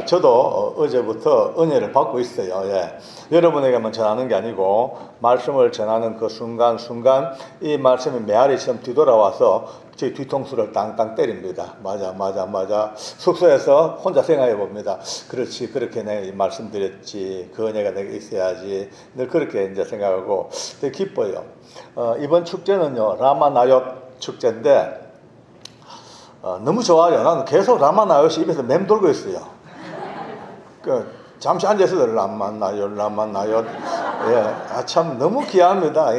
저도 어제부터 은혜를 받고 있어요. 예. 여러분에게만 전하는 게 아니고 말씀을 전하는 그 순간순간 이 말씀이 메아리처럼 뒤돌아와서 제 뒤통수를 땅땅 때립니다. 맞아. 숙소에서 혼자 생각해 봅니다. 그렇지, 그렇게 내가 말씀드렸지. 그 은혜가 내게 있어야지. 늘 그렇게 이제 생각하고 되게 기뻐요. 이번 축제는요, 라마나옅 축제인데 너무 좋아요. 나는 계속 라마나옅이 입에서 맴돌고 있어요. 잠시 앉아서 라마나옅. 예, 참 너무 귀합니다.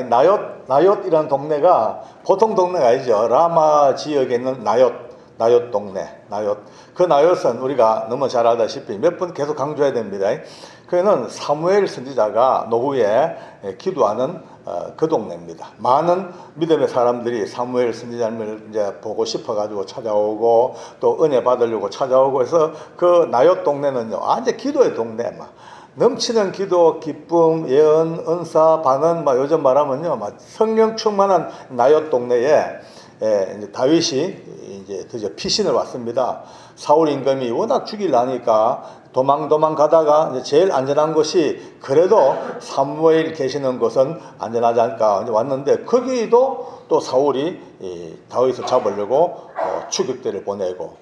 나옅이라는 동네가 보통 동네가 아니죠. 라마 지역에 있는 나옅 동네. 그 나옅은 우리가 너무 잘 알다시피 몇 번 계속 강조해야 됩니다. 그는 사무엘 선지자가 노후에 기도하는 그 동네입니다. 많은 믿음의 사람들이 사무엘 선지자를 이제 보고 싶어가지고 찾아오고 또 은혜 받으려고 찾아오고 해서 그 나옅 동네는요, 완전 기도의 동네, 넘치는 기도, 기쁨, 예언, 은사, 반응, 요즘 말하면요, 성령 충만한 나옅 동네에 이제 다윗이 이제 드디어 피신을 왔습니다. 사울 임금이 워낙 죽이려니까 도망 가다가 이제 제일 안전한 곳이 그래도 사무엘 계시는 곳은 안전하지 않을까 이제 왔는데, 거기도 또 사울이 다윗을 잡으려고 추격대를 보내고,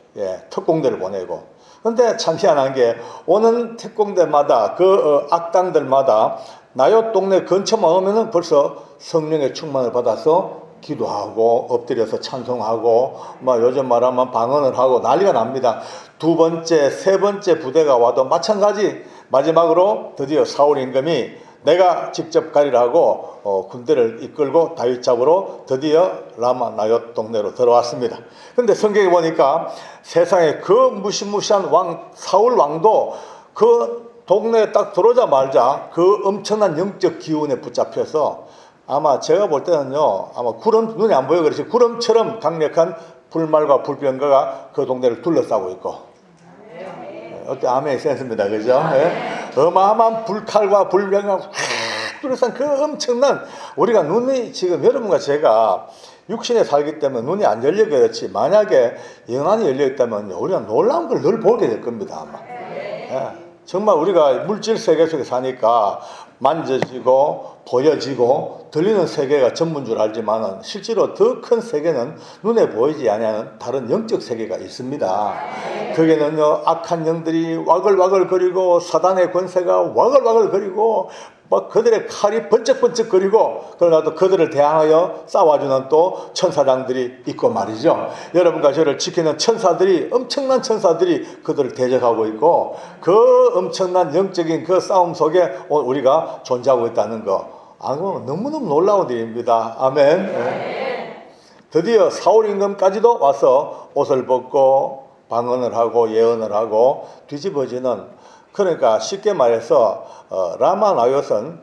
특공대를 보내고. 근데 참 희한한 게 오는 특공대마다 그 악당들마다 나옅 동네 근처만 오면은 벌써 성령의 충만을 받아서 기도하고 엎드려서 찬송하고 요즘 말하면 방언을 하고 난리가 납니다. 두 번째, 세 번째 부대가 와도 마찬가지. 마지막으로 드디어 사울 임금이 내가 직접 가리라 하고 군대를 이끌고 다윗 잡으러 드디어 라마나옅 동네로 들어왔습니다. 근데 성경에 보니까 세상에 그 무시무시한 왕 사울 왕도 그 동네에 딱 들어오자마자 그 엄청난 영적 기운에 붙잡혀서 아마 제가 볼 때는요, 아마 구름, 눈이 안 보여 그렇지 구름처럼 강력한 불말과 불병거가 그 동네를 둘러싸고 있고. 어때? 아멘이 센스입니다. 그죠? 어마어마한 불칼과 불병과 둘러싼 그 엄청난, 우리가 눈이 지금 여러분과 제가 육신에 살기 때문에 눈이 안 열려 그렇지, 만약에 영안이 열려 있다면 우리가 놀라운 걸 늘 보게 될 겁니다. 아마. 정말 우리가 물질 세계 속에 사니까 만져지고 보여지고 들리는 세계가 전부인 줄 알지만 실제로 더 큰 세계는 눈에 보이지 않는 다른 영적 세계가 있습니다. 거기는요, 악한 영들이 와글와글거리고 사단의 권세가 와글와글거리고 그들의 칼이 번쩍번쩍거리고, 그러나도 그들을 대항하여 싸워주는 또 천사장들이 있고 말이죠. 여러분과 저를 지키는 천사들이, 엄청난 천사들이 그들을 대적하고 있고, 그 엄청난 영적인 그 싸움 속에 우리가 존재하고 있다는 거, 너무너무 놀라운 일입니다. 아멘. 드디어 사울 임금까지도 와서 옷을 벗고 방언을 하고 예언을 하고 뒤집어지는, 그러니까 쉽게 말해서 라마나옅은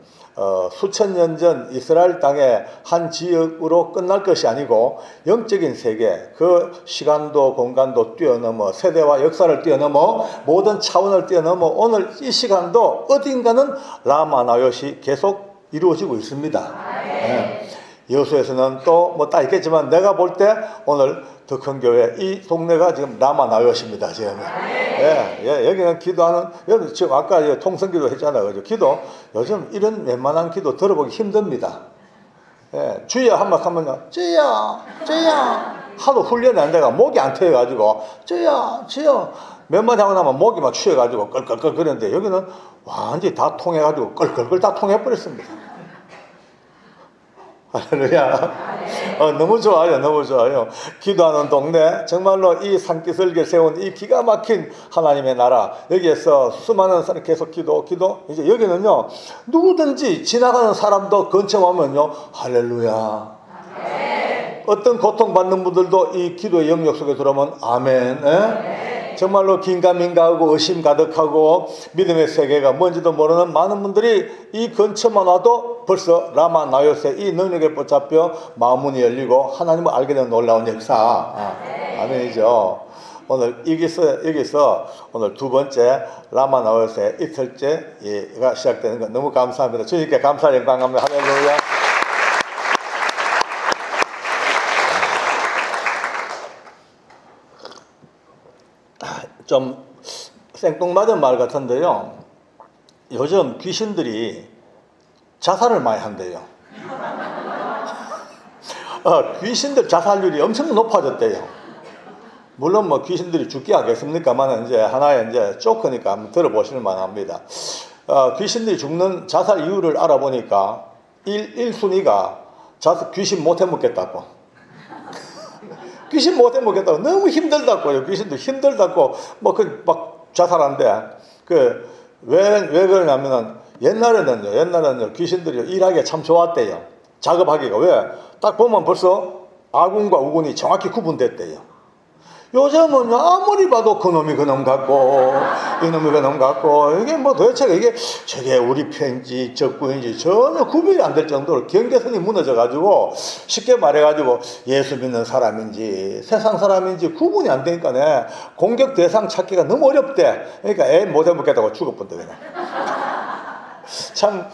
수천 년 전 이스라엘 땅의 한 지역으로 끝날 것이 아니고 영적인 세계, 그 시간도 공간도 뛰어넘어 세대와 역사를 뛰어넘어 모든 차원을 뛰어넘어 오늘 이 시간도 어딘가는 라마나옅이 계속 이루어지고 있습니다. 여수에서는 또 다 있겠지만 내가 볼 때 오늘 더 큰 교회 이 동네가 지금 라마나옅입니다. 지금. 여기는 기도하는, 여기 지금 아까 통성기도 했잖아요. 그죠? 기도 요즘 이런 웬만한 기도 들어보기 힘듭니다. 주여 한 번 하면요, 주여 하도 훈련이 안 돼가 목이 안 트여가지고 주여 몇 마디 하고 나면 목이 막 추여가지고 껄껄껄 그랬는데, 여기는 완전히 다 통해가지고 껄껄껄 다 통해버렸습니다. 할렐루야. 너무 좋아요. 기도하는 동네, 정말로 이 산기슭에 세운 이 기가 막힌 하나님의 나라, 여기에서 수많은 사람이 계속 기도. 이제 여기는요, 누구든지 지나가는 사람도 근처 오면요, 할렐루야. 어떤 고통받는 분들도 이 기도의 영역 속에 들어오면 아멘. 정말로 긴가민가하고 의심 가득하고 믿음의 세계가 뭔지도 모르는 많은 분들이 이 근처만 와도 벌써 라마나옅의 이 능력에 붙잡혀 마음문이 열리고 하나님을 알게 되는 놀라운 역사. 아멘이죠. 오늘 여기서 오늘 두 번째 라마나옅의 이틀째가 시작되는 것 너무 감사합니다. 주님께 감사 영광합니다. 할렐루야. 좀 생뚱맞은 말 같은데요. 요즘 귀신들이 자살을 많이 한대요. 귀신들 자살률이 엄청 높아졌대요. 물론 뭐 귀신들이 죽기 하겠습니까만 이제 하나의 이제 조크니까 한번 들어보실 만합니다. 귀신들이 죽는 자살 이유를 알아보니까 1순위가 귀신 못 해먹겠다고. 귀신 못 해먹겠다고. 너무 힘들다고요. 귀신도 힘들다고 막 자살한대. 왜 그러냐면은 옛날에는요 귀신들이 일하기가 참 좋았대요. 작업하기가. 왜? 딱 보면 벌써 아군과 우군이 정확히 구분됐대요. 요즘은 아무리 봐도 그놈이 그놈 같고 이놈이 그놈 같고 이게 뭐 도대체 이게 저게 우리 편인지 적군인지 전혀 구별이 안 될 정도로 경계선이 무너져 가지고 쉽게 말해 가지고 예수 믿는 사람인지 세상 사람인지 구분이 안 되니까 공격 대상 찾기가 너무 어렵대. 그러니까 애 못 해먹겠다고 죽어본대 그냥. 참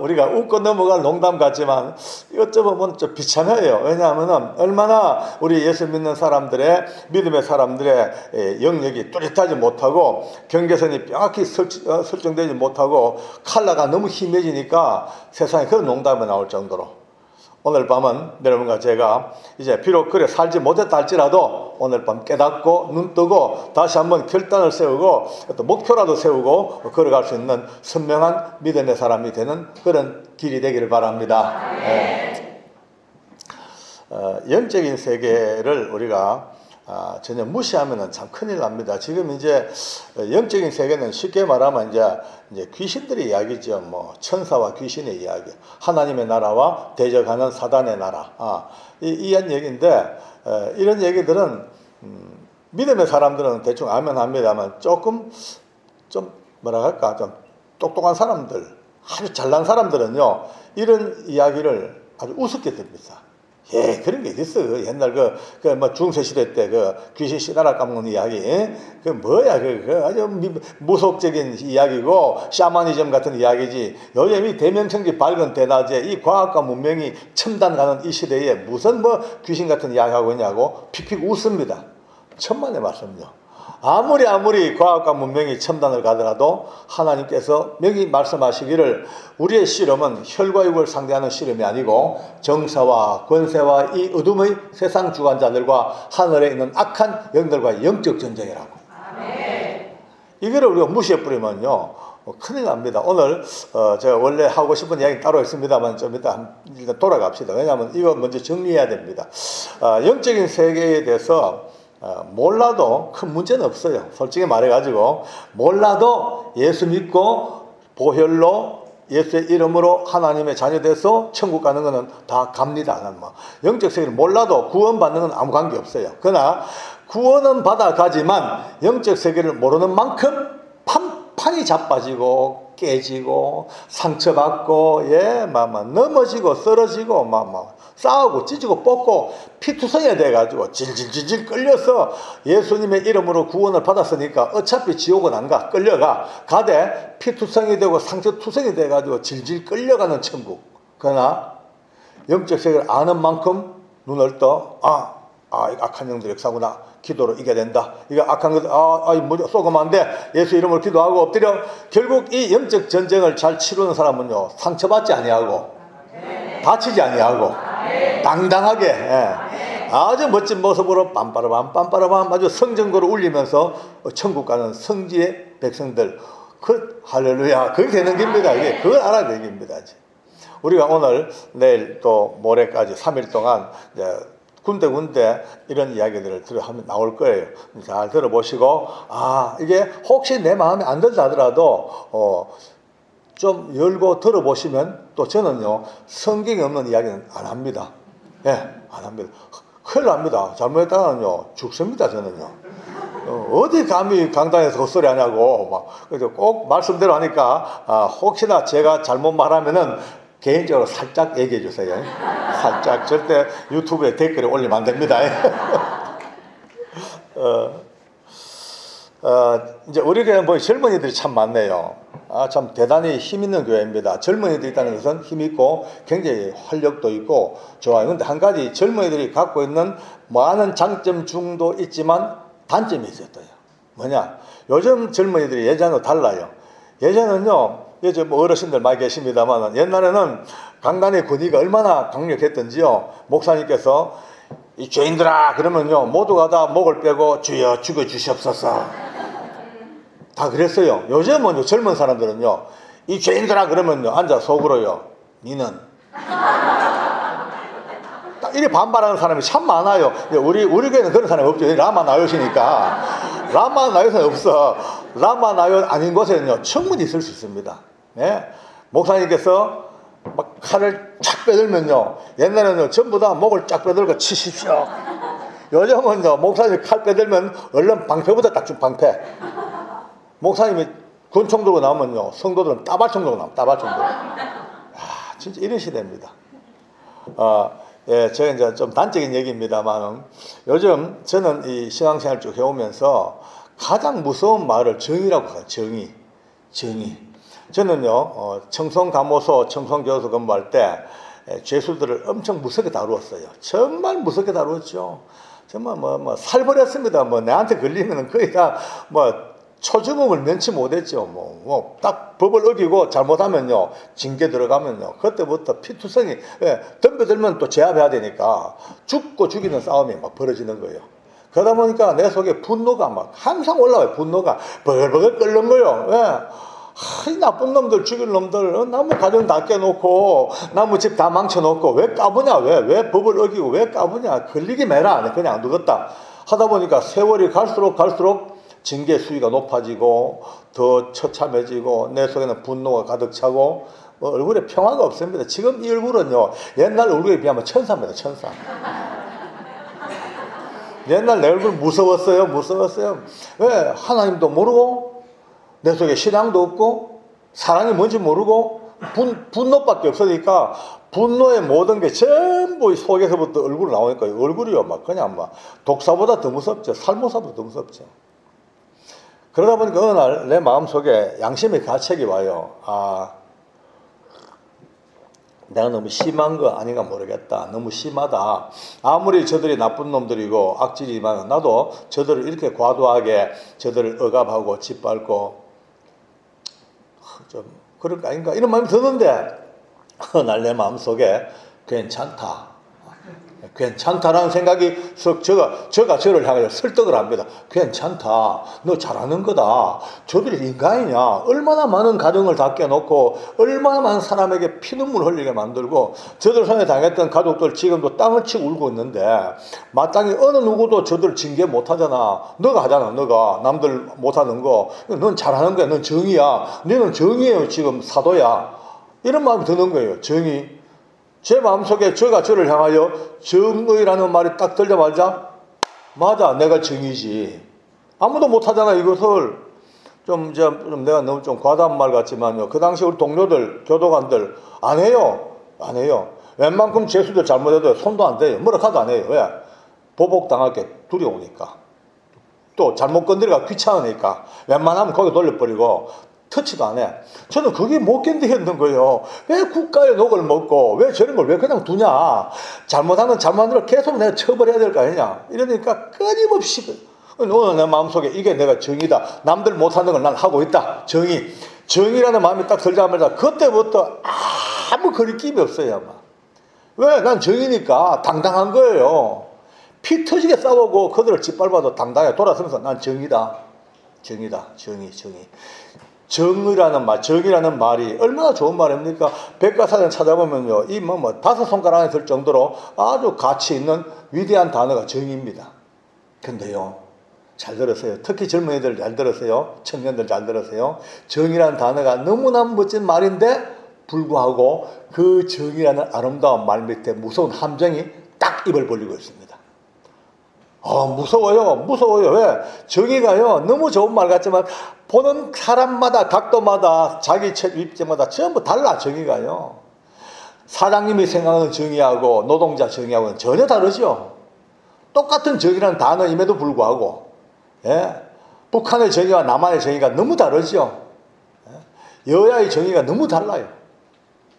우리가 웃고 넘어갈 농담 같지만 어쩌면 좀 비참해요. 왜냐하면 얼마나 우리 예수 믿는 사람들의 믿음의 사람들의 영역이 뚜렷하지 못하고 경계선이 명확히 설정되지 못하고 칼라가 너무 심해지니까 세상에 그런 농담이 나올 정도로 오늘 밤은 여러분과 제가 이제 비록 그래 살지 못했다 할지라도 오늘 밤 깨닫고 눈 뜨고 다시 한번 결단을 세우고 또 목표라도 세우고 걸어갈 수 있는 선명한 믿음의 사람이 되는 그런 길이 되기를 바랍니다. 영적인 세계를 우리가 전혀 무시하면 참 큰일 납니다. 지금 이제 영적인 세계는 쉽게 말하면 이제 귀신들의 이야기죠. 뭐 천사와 귀신의 이야기, 하나님의 나라와 대적하는 사단의 나라. 이런 얘기인데 이런 얘기들은 믿음의 사람들은 대충 알면 합니다만 조금 좀 뭐라 할까 좀 똑똑한 사람들, 아주 잘난 사람들은요 이런 이야기를 아주 우습게 듭니다. 예, 그런 게 있었어요. 옛날 뭐 중세시대 때 귀신 씨나라 까먹는 이야기. 뭐야, 아주 무속적인 이야기고, 샤머니즘 같은 이야기지. 요즘 이 대명청지 밝은 대낮에 이 과학과 문명이 첨단 가는 이 시대에 무슨 뭐 귀신 같은 이야기 하고 있냐고 픽픽 웃습니다. 천만의 말씀요. 아무리 과학과 문명이 첨단을 가더라도 하나님께서 명히 말씀하시기를 우리의 씨름은 혈과 육을 상대하는 씨름이 아니고 정사와 권세와 이 어둠의 세상 주관자들과 하늘에 있는 악한 영들과의 영적 전쟁이라고. 이거를 우리가 무시해버리면요 큰일 납니다. 오늘 제가 원래 하고 싶은 이야기 따로 있습니다만 좀 일단 돌아갑시다. 왜냐하면 이거 먼저 정리해야 됩니다. 영적인 세계에 대해서 몰라도 큰 문제는 없어요. 솔직히 말해가지고 몰라도 예수 믿고 보혈로 예수의 이름으로 하나님의 자녀 돼서 천국 가는 것은 다 갑니다. 영적 세계를 몰라도 구원받는 건 아무 관계 없어요. 그러나 구원은 받아가지만 영적 세계를 모르는 만큼 판이 자빠지고 깨지고 상처받고 넘어지고 쓰러지고 싸우고 찢고 뽑고 피투성이 돼가지고 질질질질 끌려서 예수님의 이름으로 구원을 받았으니까 어차피 지옥은 안 가. 끌려가. 가되 피투성이 되고 상처투성이 돼가지고 질질 끌려가는 천국. 그러나 영적 세계를 아는 만큼 눈을 떠 악한 영들의 역사구나. 기도로 이겨야 된다. 이거 악한 것들, 쏘고만 안 돼. 예수 이름으로 기도하고 엎드려. 결국 이 영적 전쟁을 잘 치르는 사람은요, 상처받지 아니하고, 다치지 아니하고, 당당하게, 아주 멋진 모습으로 빰빠라밤 아주 성전거로 울리면서 천국 가는 성지의 백성들. 할렐루야. 그게 되는 겁니다. 이게. 그걸 알아야 되는 겁니다. 우리가 오늘, 내일 또 모레까지 3일 동안, 군데 이런 이야기들을 하면 나올 거예요. 잘 들어보시고 이게 혹시 내 마음에 안 든다 하더라도 좀 열고 들어보시면 또 저는요 성경에 없는 이야기는 안 합니다. 안 합니다. 큰일 납니다. 잘못했다가는요 죽습니다. 저는요. 어디 감히 강당에서 헛소리 하냐고 그래서 꼭 말씀대로 하니까 혹시나 제가 잘못 말하면은 개인적으로 살짝 얘기해 주세요. 살짝. 절대 유튜브에 댓글에 올리면 안 됩니다. 이제 우리 교회는 뭐 젊은이들이 참 많네요. 참 대단히 힘 있는 교회입니다. 젊은이들이 있다는 것은 힘 있고 굉장히 활력도 있고 좋아요. 근데 한 가지 젊은이들이 갖고 있는 많은 장점 중도 있지만 단점이 있었어요. 뭐냐? 요즘 젊은이들이 예전하고 달라요. 예전은요, 요즘 어르신들 많이 계십니다만, 옛날에는 강단의 권위가 얼마나 강력했던지요. 목사님께서 이 죄인들아 그러면요, 모두가 다 목을 빼고 주여 죽여주시옵소서. 다 그랬어요. 요즘은 젊은 사람들은요, 이 죄인들아 그러면요, 앉아 속으로요, 니는. 딱 이리 반발하는 사람이 참 많아요. 우리 교회는 그런 사람이 없죠. 라마 나요시니까. 라마 나요는 없어. 라마 나요 아닌 곳에는요, 충분히 있을 수 있습니다. 예? 목사님께서 막 칼을 쫙 빼들면요, 옛날에는 전부 다 목을 쫙 빼들고 치십시오. 요즘은요, 목사님이 칼 빼들면 얼른 방패부터 딱 준 방패. 목사님이 권총 들고 나오면요, 성도들은 따발총 들고 나옵니다. 따발총 들고. 진짜 이런 시대입니다. 예, 제가 이제 좀 단적인 얘기입니다만, 요즘 저는 이 신앙생활 쭉 해오면서 가장 무서운 말을 정의라고 해요. 정의. 저는요, 청송감호소, 청송교도소 근무할 때 죄수들을 엄청 무섭게 다루었어요. 정말 무섭게 다루었죠. 정말 살벌했습니다. 내한테 걸리면 거의 다 초주먹을 면치 못했죠. 딱 법을 어기고 잘못하면요, 징계 들어가면요, 그때부터 피투성이, 덤벼들면 또 제압해야 되니까 죽고 죽이는 싸움이 막 벌어지는 거예요. 그러다 보니까 내 속에 분노가 막 항상 올라와요. 분노가 벌벌 끓는 거예요. 이 나쁜 놈들, 죽일 놈들, 나무 가정 다 깨놓고 나무 집 다 망쳐놓고 왜 까부냐, 왜 법을 어기고 왜 까부냐, 걸리기 매라, 그냥 누웠다 하다 보니까 세월이 갈수록 징계 수위가 높아지고 더 처참해지고 내 속에는 분노가 가득 차고 얼굴에 평화가 없습니다. 지금 이 얼굴은요, 옛날 얼굴에 비하면 천사입니다. 천사. 옛날 내 얼굴 무서웠어요. 왜? 하나님도 모르고 내 속에 신앙도 없고 사랑이 뭔지 모르고 분노밖에 없으니까 분노의 모든 게 전부 속에서부터 얼굴로 나오니까 얼굴이요, 그냥 독사보다 더 무섭죠. 살모사보다 더 무섭죠. 그러다 보니까 어느 날 내 마음속에 양심의 가책이 와요. 내가 너무 심한 거 아닌가 모르겠다. 너무 심하다. 아무리 저들이 나쁜 놈들이고 악질이지만 나도 저들을 이렇게 과도하게 저들을 억압하고 짓밟고 좀 그럴 거 아닌가 이런 마음이 드는데, 어느 날 내 마음속에 괜찮다라는 생각이 저가 저를 향해 설득을 합니다. 괜찮다. 너 잘하는 거다. 저들이 인간이냐. 얼마나 많은 가정을 다 깨놓고 얼마나 많은 사람에게 피눈물 흘리게 만들고 저들 손에 당했던 가족들 지금도 땅을 치고 울고 있는데 마땅히 어느 누구도 저들 징계 못하잖아. 너가 하잖아. 너가 남들 못하는 거. 넌 잘하는 거야. 넌 정의야. 너는 정의예요. 지금 사도야. 이런 마음이 드는 거예요. 정의. 제 마음속에 저가 저를 향하여 정의라는 말이 딱 들자마자 맞아, 내가 정의지. 아무도 못하잖아. 이것을 내가 너무 좀 과다한 말 같지만요, 그 당시 우리 동료들, 교도관들 안 해요. 웬만큼 죄수들 잘못해도 손도 안 대요. 뭐라 카도 안 해요. 왜? 보복당할 게 두려우니까. 또 잘못 건드리기가 귀찮으니까 웬만하면 거기 돌려버리고 터치도 안 해. 저는 그게 못 견디겠는 거예요. 왜 국가의 녹을 먹고 왜 저런 걸 왜 그냥 두냐. 잘못하면 잘못한 계속 내가 처벌해야 될 거 아니냐. 이러니까 끊임없이 오늘 내 마음속에 이게 내가 정의다. 남들 못하는 걸 난 하고 있다. 정의라는 마음이 딱 들자마자 그때부터 아무 거리낌이 없어요. 왜? 난 정의니까 당당한 거예요. 피 터지게 싸우고 그들을 짓밟아도 당당해 돌아서면서 난 정의다. 정의. 정의라는 말이 얼마나 좋은 말입니까? 백과사전 찾아보면요, 이 다섯 손가락 안에 들 정도로 아주 가치 있는 위대한 단어가 정의입니다. 근데요, 잘 들으세요. 특히 젊은이들 잘 들으세요. 청년들 잘 들으세요. 정의라는 단어가 너무나 멋진 말인데 불구하고 그 정의라는 아름다운 말 밑에 무서운 함정이 딱 입을 벌리고 있습니다. 무서워요. 왜? 정의가요, 너무 좋은 말 같지만 보는 사람마다, 각도마다, 자기 입장마다 전부 달라. 정의가요. 사장님이 생각하는 정의하고 노동자 정의하고는 전혀 다르죠. 똑같은 정의라는 단어임에도 불구하고, 북한의 정의와 남한의 정의가 너무 다르죠. 여야의 정의가 너무 달라요.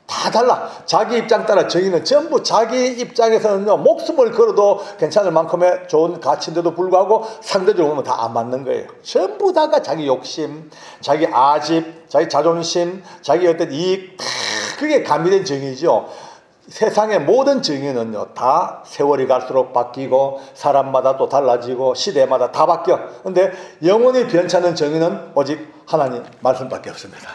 다 다 달라. 자기 입장 따라 정의는 전부 자기 입장에서는요, 목숨을 걸어도 괜찮을 만큼의 좋은 가치인데도 불구하고 상대적으로 보면 다 안 맞는 거예요. 전부 다가 자기 욕심, 자기 아집, 자기 자존심, 자기 어떤 이익, 다 그게 가미된 정의죠. 세상의 모든 정의는요, 다 세월이 갈수록 바뀌고 사람마다 또 달라지고 시대마다 다 바뀌어. 근데 영원히 변찮는 정의는 오직 하나님 말씀밖에 없습니다.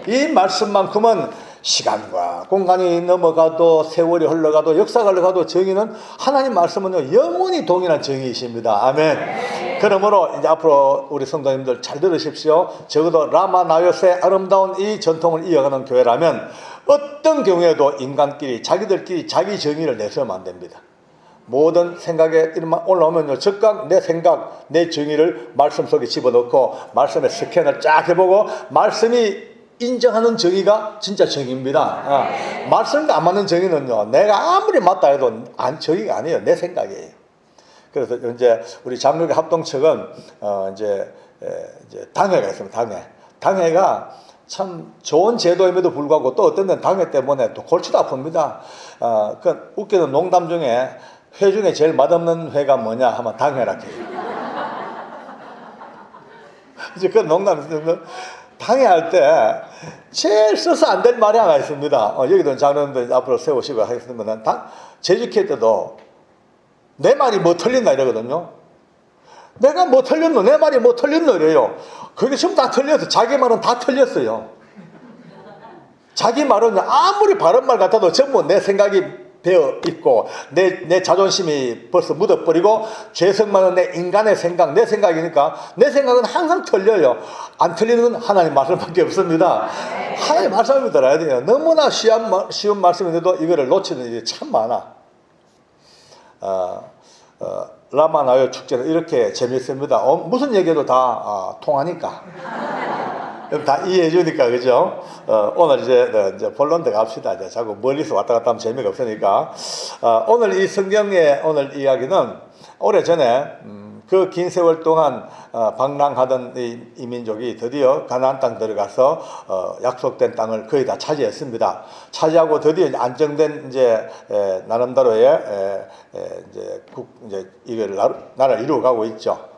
이 말씀만큼은 시간과 공간이 넘어가도 세월이 흘러가도 역사가 흘러가도 정의는 하나님 말씀은요, 영원히 동일한 정의이십니다. 아멘. 그러므로 이제 앞으로 우리 성도님들 잘 들으십시오. 적어도 라마 나요스의 아름다운 이 전통을 이어가는 교회라면 어떤 경우에도 인간끼리 자기들끼리 자기 정의를 내세우면 안 됩니다. 모든 생각에 올라오면요, 즉각 내 생각, 내 정의를 말씀 속에 집어넣고 말씀의 스캔을 쫙 해보고 말씀이 인정하는 정의가 진짜 정의입니다. 말씀과 안 맞는 정의는요, 내가 아무리 맞다 해도 정의가 아니에요. 내 생각이에요. 그래서 이제 우리 장로교 합동측은 이제 당회가 있습니다. 당회가 참 좋은 제도임에도 불구하고 또 어떤 데는 당회 때문에 또 골치도 아픕니다. 그 웃기는 농담 중에 회 중에 제일 맛없는 회가 뭐냐 하면 당회라 해요. 이제 그 농담이 당회할 때 제일 써서 안 될 말이 하나 있습니다. 여기도 장로님들 앞으로 세우시고 하겠습니다. 재직회 때도 내 말이 뭐 틀린다 이러거든요. 내가 뭐 틀렸노? 내 말이 뭐 틀렸노? 이래요. 그게 전부 다 틀렸어. 자기 말은 다 틀렸어요. 자기 말은 아무리 바른 말 같아도 전부 내 생각이 배어 있고 내 자존심이 벌써 묻어버리고 죄성만은 내 인간의 생각, 내 생각이니까 내 생각은 항상 틀려요. 안 틀리는 건 하나님 말씀밖에 없습니다. 하나님 말씀을 들어야 돼요. 너무나 쉬운 말씀인데도 이거를 놓치는 일이 참 많아. 라마나요 축제는 이렇게 재밌습니다. 무슨 얘기도 다 통하니까. 다 이해해 주니까, 그죠? 오늘 이제 본론 들어갑시다. 이제 자꾸 멀리서 왔다 갔다 하면 재미가 없으니까. 오늘 이 성경의 오늘 이야기는 오래전에 그 긴 세월 동안 방랑하던 이 민족이 드디어 가나안 땅 들어가서 약속된 땅을 거의 다 차지했습니다. 차지하고 드디어 안정된 이제 나름대로의 이제 이걸 나라를 이루어가고 있죠.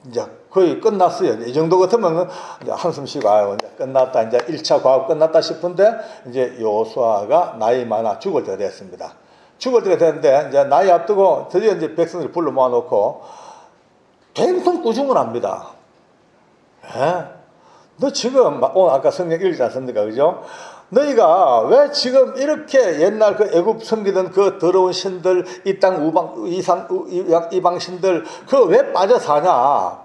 이제 거의 끝났어요. 이 정도 같으면 이제 한숨 쉬고 이제 끝났다. 이제 1차 과업 끝났다 싶은데 이제 여호수아가 나이 많아 죽을 때가 됐습니다. 죽을 때가 됐는데 이제 나이 앞두고 드디어 이제 백성들이 불러 모아놓고 댕성꾸중을 합니다. 너 지금 오늘 아까 성경 읽지 않습니까? 그죠? 너희가 왜 지금 이렇게 옛날 그 애굽 섬기던 그 더러운 신들, 이 땅 이방 신들 그거 왜 빠져 사냐?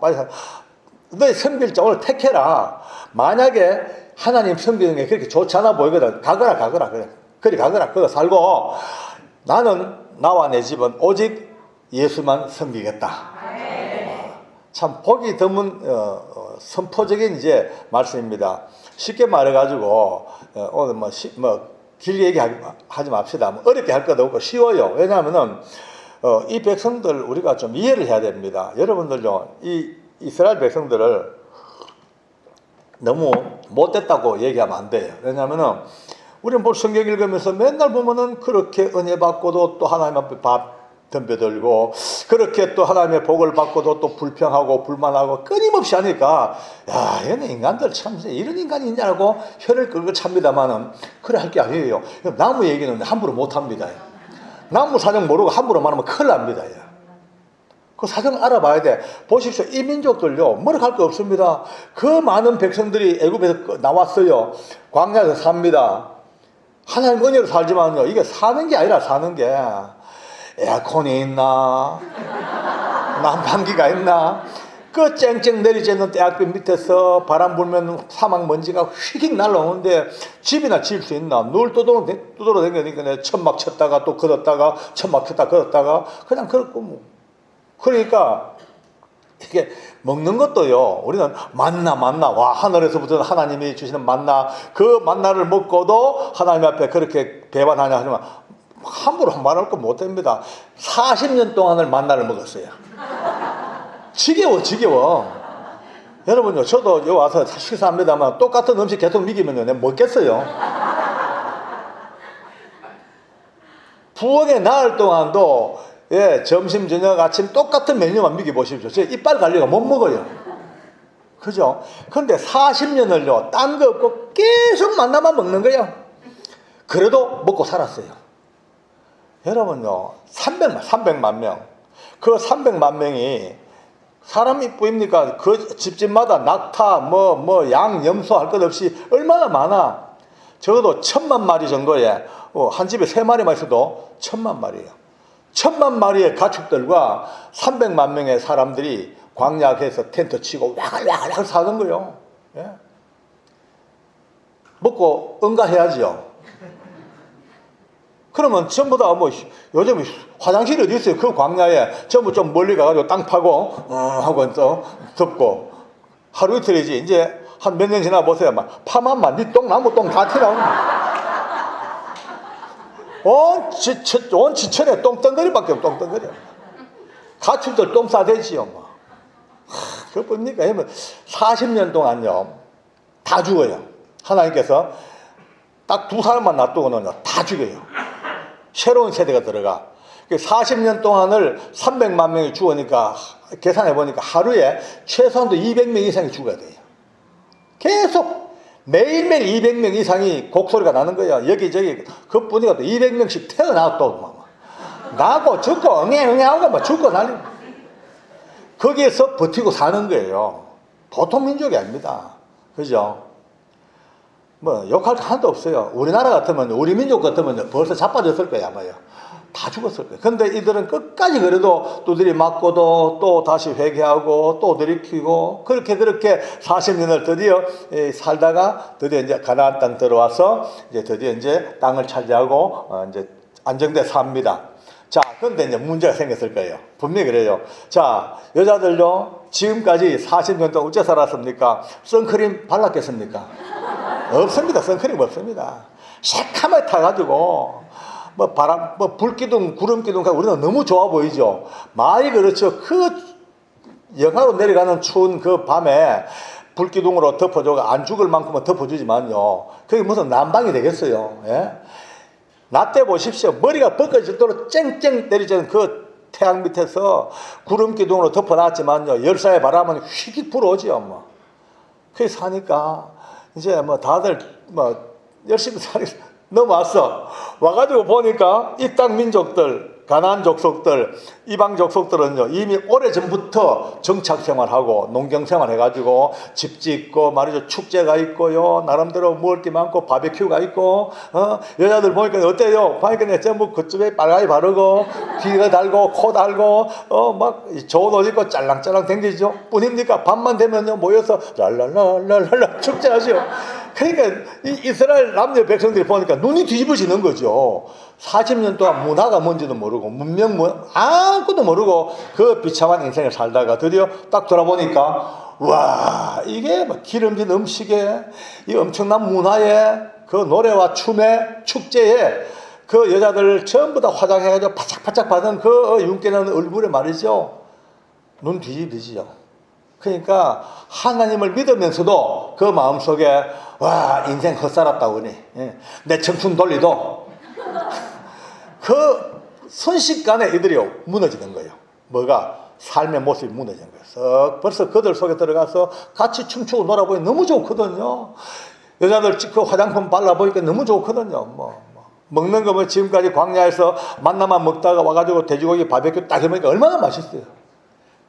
너희 섬길 자 오늘 택해라. 만약에 하나님 섬기는 게 그렇게 좋지 않아 보이거든. 가거라 그래. 그리 가거라. 그거 살고 나는 나와 내 집은 오직 예수만 섬기겠다. 참 보기 드문 선포적인 이제 말씀입니다. 쉽게 말해가지고 오늘 길게 얘기하지 맙시다. 어렵게 할 것도 없고 쉬워요. 왜냐하면은 이 백성들 우리가 좀 이해를 해야 됩니다. 여러분들요, 이 이스라엘 백성들을 너무 못됐다고 얘기하면 안 돼요. 왜냐하면은 우리는 뭐 성경 읽으면서 맨날 보면은 그렇게 은혜 받고도 또 하나님 앞에 덤벼들고 그렇게 또 하나님의 복을 받고도 또 불평하고 불만하고 끊임없이 하니까 야, 얘네 인간들 참 이런 인간이 있냐고 혀를 끌고 찹니다만은 그래 할 게 아니에요. 나무 얘기는 함부로 못합니다. 나무 사정 모르고 함부로 말하면 큰일 납니다. 그 사정 알아봐야 돼. 보십시오. 이 민족들요, 뭐라 할 거 없습니다. 그 많은 백성들이 애굽에서 나왔어요. 광야에서 삽니다. 하나님 은혜로 살지만요, 이게 사는 게 아니라 사는 게 에어컨이 있나? 난방기가 있나? 그 쨍쨍 내리쬐는 대학교 밑에서 바람 불면 사막 먼지가 휘익 날라오는데 집이나 지을 수 있나? 늘 두드러 다니니까 천막 쳤다가 또 걷었다가 천막 쳤다 걷었다가 그냥 그렇고 뭐. 그러니까 이게 먹는 것도요, 우리는 만나 와 하늘에서부터 하나님이 주시는 만나, 그 만나를 먹고도 하나님 앞에 그렇게 배반하냐 하지만 함부로 말할 거 못됩니다. 40년 동안을 만나를 먹었어요. 지겨워. 여러분요, 저도 여기 와서 식사합니다만 똑같은 음식 계속 먹이면요, 내가 먹겠어요. 부엌에 나을 동안도 예, 점심, 저녁, 아침 똑같은 메뉴만 먹여보십시오. 저 이빨 관리가 못 먹어요. 그죠? 근데 40년을요, 딴 거 없고 계속 만나만 먹는 거예요. 그래도 먹고 살았어요. 여러분요, 300만 명. 그 300만 명이 사람이 뿌입니까? 그 집집마다 낙타, 양, 염소 할 것 없이 얼마나 많아. 적어도 1000만 마리 정도에, 한 집에 3마리만 있어도 1000만 마리예요. 1000만 마리의 가축들과 300만 명의 사람들이 광야에서 텐트 치고 와글와글 사는 거예요. 예? 먹고 응가해야죠. 그러면 전부 다 요즘 화장실이 어디 있어요? 그 광야에 전부 좀 멀리 가가지고 땅 파고 하고 또 덮고 하루 이틀이지. 이제 한 몇 년 지나 보세요. 막 파만만 니 똥 나무 똥 다 튀라고. 온 지천에 똥덩어리밖에 없어. 똥덩어리. 가축들 똥 싸대지요. 뭐. 그겁니까? 40년 동안요 다 죽어요. 하나님께서 딱 2사람만 놔두고는요 다 죽여요. 새로운 세대가 들어가. 40년 동안을 300만 명이 죽으니까 계산해 보니까 하루에 최소한도 200명 이상이 죽어야 돼요. 계속 매일매일 200명 이상이 곡소리가 나는 거예요. 여기저기 그뿐이가 또 200명씩 태어나고 또 나고 죽고 응애하고 막 죽고 난리. 거기에서 버티고 사는 거예요. 보통 민족이 아닙니다. 그죠? 욕할 거 하나도 없어요. 우리나라 같으면, 우리 민족 같으면 벌써 자빠졌을 거예요, 아마요. 다 죽었을 거예요. 근데 이들은 끝까지 그래도 두드리 맞고도 또 다시 회개하고 또 들이키고 그렇게 40년을 드디어 살다가 드디어 이제 가나안 땅 들어와서 이제 드디어 이제 땅을 차지하고 이제 안정돼 삽니다. 자, 그런데 이제 문제가 생겼을 거예요. 분명히 그래요. 자, 여자들요, 지금까지 40년 동안 어째 살았습니까? 선크림 발랐겠습니까? 없습니다. 선크림 없습니다. 새카맣게 타가지고, 불기둥, 구름기둥, 우리는 너무 좋아 보이죠? 많이 그렇죠. 그 영하로 내려가는 추운 그 밤에 불기둥으로 덮어줘, 안 죽을 만큼은 덮어주지만요. 그게 무슨 난방이 되겠어요. 예? 나 때 보십시오. 머리가 벗겨질 정도로 쨍쨍 때리는 그 태양 밑에서 구름 기둥으로 덮어놨지만요. 열사의 바람은 휙 불어오지요. 그게 사니까 이제 다들 열심히 넘어왔어. 와가지고 보니까 이 땅 민족들, 가나안 족속들, 이방 족속들은요 이미 오래전부터 정착 생활하고 농경 생활 해가지고 집 짓고 말이죠, 축제가 있고요, 나름대로 먹을 게 많고 바베큐가 있고, 여자들 보니까 어때요? 보니까 전부 그쪽에 빨가이 바르고 귀가 달고 코 달고 막 좋은 옷 입고 짤랑짤랑 댕기죠. 뿐입니까? 밤만 되면요 모여서 랄랄랄랄랄라 축제하죠. 그러니까 이스라엘 남녀 백성들이 보니까 눈이 뒤집어지는 거죠. 40년 동안 문화가 뭔지도 모르고 문명 아무것도 모르고 그 비참한 인생을 살다가 드디어 딱 돌아보니까 와, 이게 기름진 음식에 이 엄청난 문화에 그 노래와 춤에 축제에 그 여자들 전부 다 화장해가지고 바짝바짝 받은 그 윤기나는 얼굴에 말이죠, 눈 뒤집어지죠. 그러니까 하나님을 믿으면서도 그 마음속에 와, 인생 헛살았다고 그러니 내 청춘 돌리도 그 순식간에 이들이 무너지는 거예요. 뭐가? 삶의 모습이 무너지는 거예요. 벌써 그들 속에 들어가서 같이 춤추고 놀아보니 너무 좋거든요. 여자들 그 화장품 발라보니까 너무 좋거든요. 먹는 거 지금까지 광야에서 만나만 먹다가 와가지고 돼지고기 바베큐 딱 해보니까 얼마나 맛있어요.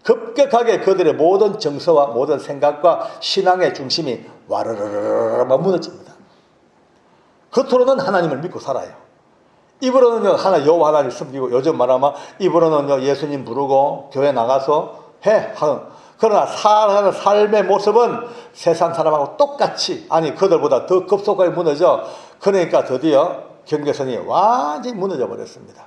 급격하게 그들의 모든 정서와 모든 생각과 신앙의 중심이 와르르르르 무너집니다. 겉으로는 하나님을 믿고 살아요. 입으로는요 여호와 하나님을 섬기고, 요즘 말하면 입으로는요 예수님 부르고 교회 나가서 해. 그러나 살아가는 삶의 모습은 세상 사람하고 똑같이, 아니 그들보다 더 급속하게 무너져. 그러니까 드디어 경계선이 완전히 무너져 버렸습니다.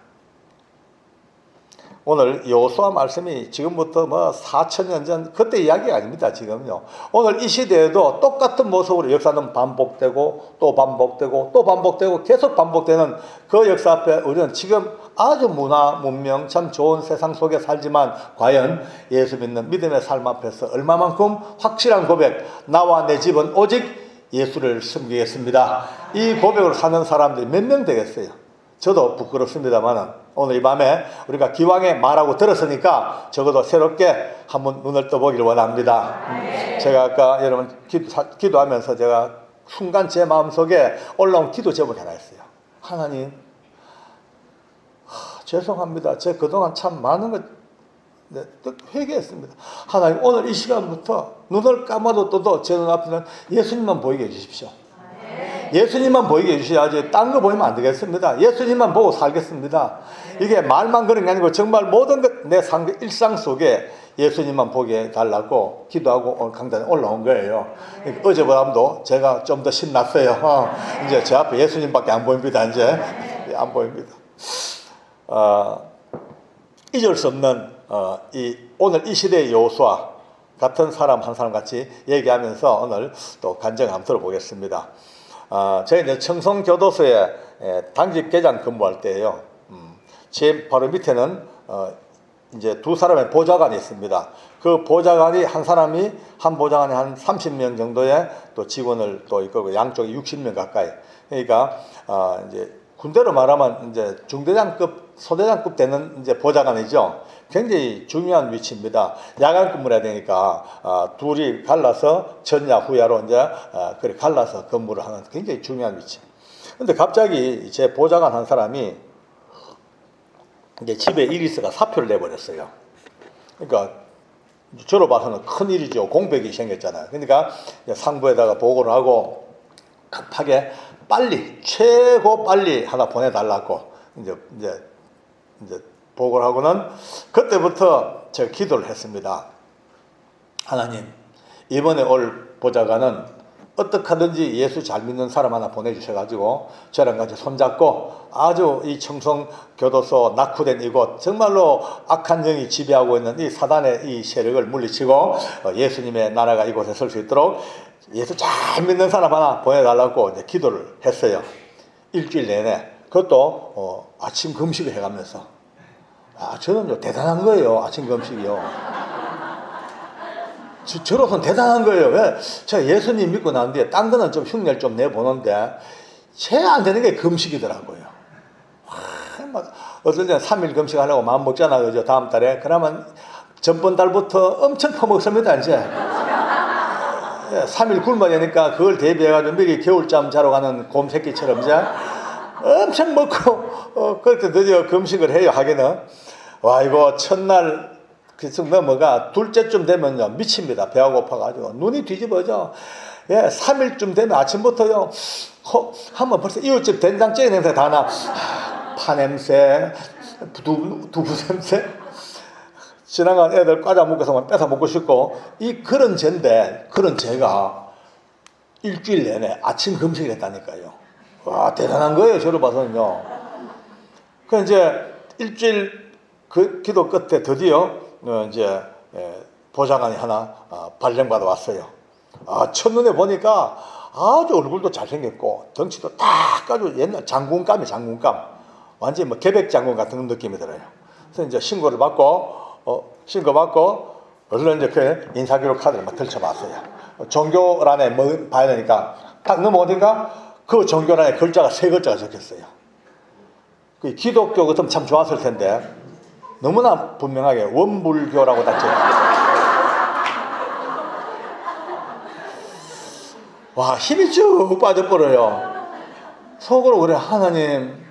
오늘 여호수아 말씀이 지금부터 4000년 전 그때 이야기가 아닙니다. 지금요. 오늘 이 시대에도 똑같은 모습으로 역사는 반복되고 또 반복되고 또 반복되고 계속 반복되는 그 역사 앞에 우리는 지금 아주 문화, 문명, 참 좋은 세상 속에 살지만 과연 예수 믿는 믿음의 삶 앞에서 얼마만큼 확실한 고백, 나와 내 집은 오직 예수를 섬기겠습니다, 이 고백을 하는 사람들이 몇 명 되겠어요? 저도 부끄럽습니다만 오늘 이 밤에 우리가 기왕에 말하고 들었으니까 적어도 새롭게 한번 눈을 떠보기를 원합니다. 제가 아까 여러분 기도하면서 제가 순간 제 마음속에 올라온 기도 제목이 하나 있어요. 하나님, 죄송합니다. 제가 그동안 참 많은 것 회개했습니다. 하나님, 오늘 이 시간부터 눈을 감아도 떠도 제 눈앞에는 예수님만 보이게 해주십시오. 예수님만 보이게 해주셔야지 딴 거 보이면 안 되겠습니다. 예수님만 보고 살겠습니다. 이게 말만 그런 게 아니고 정말 모든 것 내 일상 속에 예수님만 보게 해달라고 기도하고 오늘 강단에 올라온 거예요. 어제보다도 제가 좀 더 신났어요. 이제 제 앞에 예수님밖에 안 보입니다. 이제 안 보입니다. 잊을 수 없는 오늘 이 시대의 여호수아 같은 사람 한 사람 같이 얘기하면서 오늘 또 간증 한번 들어보겠습니다. 저희 이제 청송교도소에 당직 계장 근무할 때예요. 제 바로 밑에는 이제 두 사람의 보좌관이 있습니다. 그 보좌관이 한 보좌관이 한 30명 정도의 또 직원을 또 이끌고 양쪽에 60명 가까이. 그러니까 이제 군대로 말하면 이제 중대장급, 소대장급 되는 이제 보좌관이죠. 굉장히 중요한 위치입니다. 야간 근무를 해야 되니까 둘이 갈라서 전야 후야로 이제 그렇게 갈라서 근무를 하는 굉장히 중요한 위치. 근데 갑자기 제 보좌관 한 사람이 이제 집에 일이 있어가 사표를 내버렸어요. 그러니까 저로 봐서는 큰 일이죠. 공백이 생겼잖아요. 그러니까 상부에다가 보고를 하고 급하게 최고 빨리 하나 보내달라고 이제 보고를 하고는 그때부터 제가 기도를 했습니다. 하나님, 이번에 올 보좌관은 어떻게 하든지 예수 잘 믿는 사람 하나 보내주셔가지고 저랑 같이 손잡고 아주 이 청송교도소 낙후된 이곳 정말로 악한 영이 지배하고 있는 이 사단의 이 세력을 물리치고 예수님의 나라가 이곳에 설 수 있도록 예수 잘 믿는 사람 하나 보내달라고 이제 기도를 했어요. 일주일 내내. 그것도 아침 금식을 해가면서. 저는요 대단한 거예요. 아침 금식이요. 저로서는 대단한 거예요. 왜? 제가 예수님 믿고 난 뒤에 딴 거는 좀 흉내를 좀 내보는데 제일 안 되는 게 금식이더라고요. 어떨 때는 3일 금식하려고 마음 먹잖아, 그죠? 다음 달에. 그러면 전번 달부터 엄청 퍼먹습니다, 이제. 3일 굶어야 되니까 그걸 대비해가지고 미리 겨울잠 자러 가는 곰새끼처럼 이제 엄청 먹고 그렇게 드디어 금식을 해요, 하기는. 와, 이거 첫날 그쯤 넘어가 둘째쯤 되면요 미칩니다. 배가 고파가지고 눈이 뒤집어져. 3일쯤 되면 아침부터요 한번 벌써 이웃집 된장찌개 냄새 다 나. 파 냄새, 두부 냄새. 지나간 애들 과자 먹고서 뺏어 먹고 싶고 그런 제가 일주일 내내 아침 금식을 했다니까요. 와, 대단한 거예요, 저를 봐서는요. 그 이제 일주일 그 기도 끝에 드디어 이제 보좌관이 하나 발령받아 왔어요. 첫눈에 보니까 아주 얼굴도 잘생겼고 덩치도 딱 아주 옛날 장군감이 장군감. 완전히 뭐 계백 장군 같은 느낌이 들어요. 그래서 이제 신고를 받고 얼른 이제 그 인사기록 카드를 막 펼쳐봤어요. 종교란에 뭐 봐야 되니까 딱 넘어오니까 그 종교란에 글자가 3글자가 적혔어요. 그 기독교 같으면 참 좋았을 텐데 너무나 분명하게 원불교라고 다 적혀요. 와, 힘이 쭉 빠져버려요. 속으로 그래, 하나님,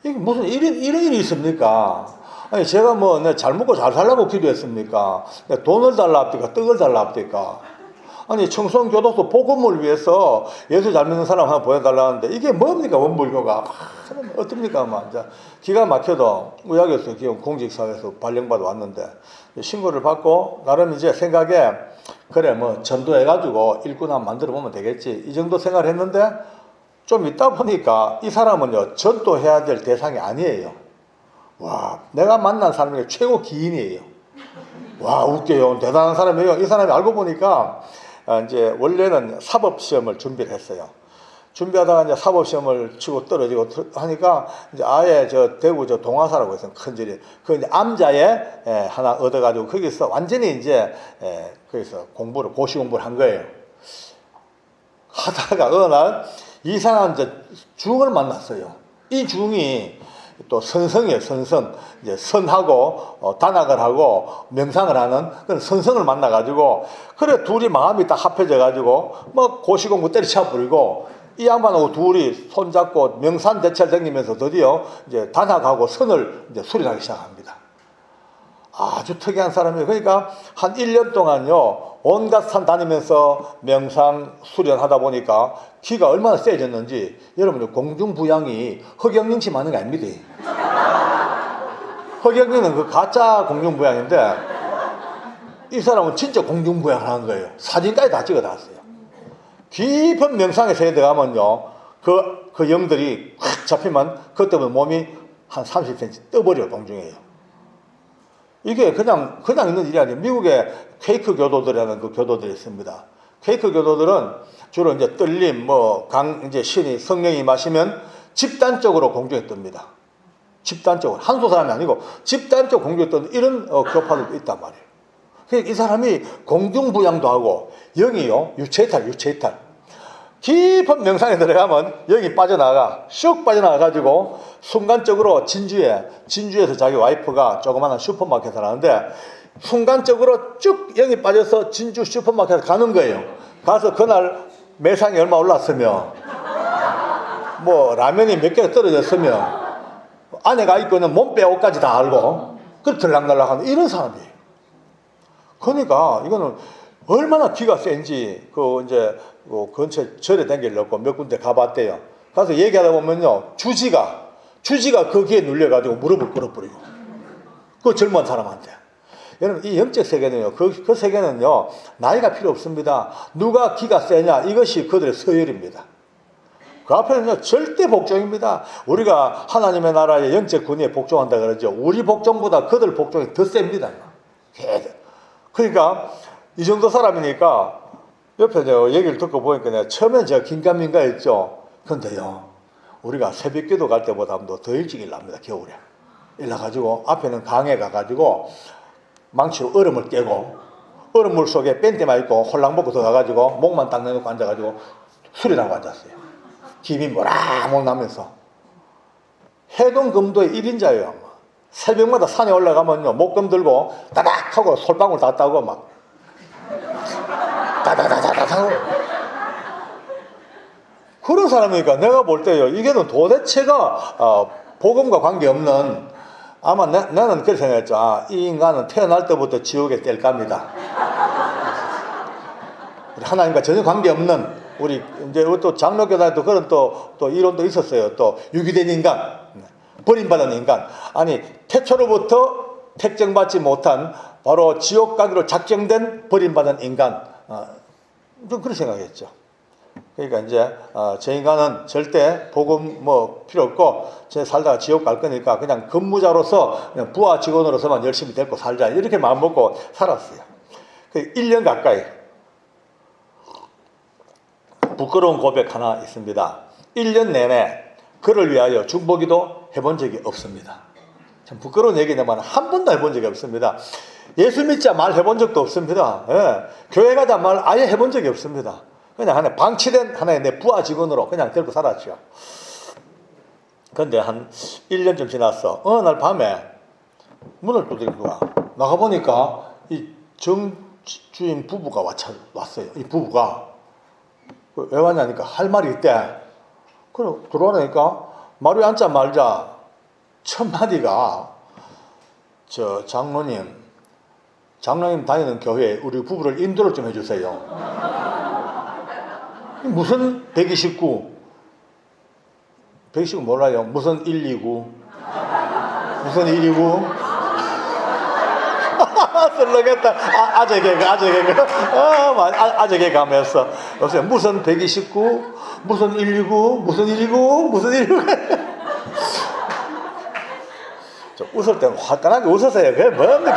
이게 무슨 이런 일이 있습니까? 아니, 제가 뭐, 잘 먹고 잘 살라고 기도했습니까? 돈을 달라 합니까? 떡을 달라 합니까? 아니, 청송교도소 복음을 위해서 예수 잘 믿는 사람 하나 보여달라는데, 이게 뭡니까, 원불교가? 어떻습니까? 막, 이제 기가 막혀도, 의학에서 기업 공직사회에서 발령받아 왔는데, 신고를 받고, 나름 이제 생각에, 그래, 뭐, 전도해가지고 일꾼 한번 만들어 보면 되겠지. 이 정도 생각을 했는데, 좀 있다 보니까 이 사람은요, 전도해야 될 대상이 아니에요. 와, 내가 만난 사람 중에 최고 기인이에요. 와, 웃겨요. 대단한 사람이에요. 이 사람이 알고 보니까, 이제 원래는 사법시험을 준비를 했어요. 준비하다가 이제 사법시험을 치고 떨어지고 하니까 이제 아예 대구 동화사라고 해서 큰절이 그 이제 암자에 하나 얻어가지고 거기서 완전히 이제 거기서 고시 공부를 한 거예요. 하다가 어느 날 이상한 이제 중을 만났어요. 이 중이 또 선성이에요. 선성. 이제 선하고 단학을 하고 명상을 하는 그런 선성을 만나가지고, 그래 둘이 마음이 딱 합해져가지고 뭐 고시공부 때려쳐 버리고, 이 양반하고 둘이 손잡고 명산대찰 다니면서 드디어 이제 단학하고 선을 이제 수련하기 시작합니다. 아주 특이한 사람이에요. 그러니까 한 1년 동안요, 온갖 산 다니면서 명상 수련하다 보니까 기가 얼마나 세졌는지, 여러분 공중부양이 허경영씨 많은 거 아닙니다. 허경영은 그 가짜 공중부양인데, 이 사람은 진짜 공중부양을 하는 거예요. 사진까지 다 찍어 놨어요. 깊은 명상에 세에 들어가면요, 그 영들이 확 잡히면 그것 때문에 몸이 한 30cm 떠버려요. 공중에요. 이게 그냥 있는 일이 아니에요. 미국에 퀘이크 교도들이라는 그 교도들이 있습니다. 퀘이크 교도들은 주로 이제 떨림, 이제 신이, 성령이 마시면 집단적으로 공중에 뜹니다. 집단적으로. 한 소 사람이 아니고 집단적으로 공중에 뜨는 이런 교파들도 있단 말이에요. 그러니까 이 사람이 공중부양도 하고, 영이요, 유체이탈. 깊은 명상에 들어가면 영이 쑥 빠져나가가지고, 순간적으로 진주에서 자기 와이프가 조그마한 슈퍼마켓을 하는데, 순간적으로 쭉 영이 빠져서 진주 슈퍼마켓에 가는 거예요. 가서 그날 매상이 얼마 올랐으며, 라면이 몇 개가 떨어졌으며, 아내가 입고 있는 몸빼 옷까지 다 알고, 그 들락날락하는 이런 사람이에요. 그러니까 이거는 얼마나 기가 센지, 근처에 절에 댕기려고 몇 군데 가봤대요. 가서 얘기하다 보면요, 주지가 거기에 눌려가지고 무릎을 꿇어버리고, 그 젊은 사람한테. 여러분, 이 영적 세계는요, 그 세계는요, 나이가 필요 없습니다. 누가 기가 세냐, 이것이 그들의 서열입니다. 그 앞에는요, 절대 복종입니다. 우리가 하나님의 나라의 영적 군위에 복종한다 그러죠. 우리 복종보다 그들 복종이 더 셉니다. 그러니까 이 정도 사람이니까, 옆에 내가 얘기를 듣고 보니까 내가 처음엔 제가 긴가민가했죠. 근데요, 우리가 새벽기도 갈 때보다도 더 일찍 일납니다. 겨울에 일나가지고 앞에는 강에 가가지고 망치로 얼음을 깨고, 얼음물 속에 뺀대만 있고 홀랑 벗고 들어가가지고 목만 딱 내놓고 앉아가지고 수련하고 앉았어요. 김이 모락모락 나면서. 해동금도의 1인자예요. 새벽마다 산에 올라가면요, 목금 들고 따닥 하고 솔방울 다 따고 막 다다다다다 하고 그런 사람이니까, 내가 볼 때요, 이게는 도대체가 복음과 관계없는, 아마 나는 그렇게 생각했죠. 이 인간은 태어날 때부터 지옥에 뗄 겁니다. 하나님과 전혀 관계없는, 우리 이제 또 장로교단에도 그런 또 이론도 있었어요. 또 유기된 인간, 버림받은 인간. 아니, 태초로부터 택정받지 못한 바로 지옥 가기로 작정된 버림받은 인간. 좀 그렇게 생각했죠. 그러니까 이제 저 인간은 절대 복음 필요 없고, 제 살다가 지옥 갈 거니까 그냥 근무자로서, 그냥 부하 직원으로서만 열심히 데리고 살자, 이렇게 마음 먹고 살았어요. 1년 가까이. 부끄러운 고백 하나 있습니다. 1년 내내 그를 위하여 중보기도 해본 적이 없습니다. 참 부끄러운 얘기지만 한 번도 해본 적이 없습니다. 예수 믿자 말 해본 적도 없습니다. 교회 가자 말 아예 해본 적이 없습니다. 그냥 하나 방치된 하나의 내 부하 직원으로 그냥 데리고 살았죠. 그런데 한 1년쯤 지났어. 어느 날 밤에 문을 두드리고 나가보니까 이 정주인 부부가 왔어요. 이 부부가. 왜 왔냐니까 할 말이 있대. 그럼 들어오니까 마루에 앉자 말자 첫 마디가, 장로님 다니는 교회에 우리 부부를 인도를 좀 해주세요. 무슨 129 몰라요. 무슨 129 무슨 129 쓸려겠다. 아재 개그 아재 개그 하면서 요새 무슨 129 무슨 129 무슨 129 무슨 129 웃을 때는 화끈하게 웃으세요. 그게 뭡니까?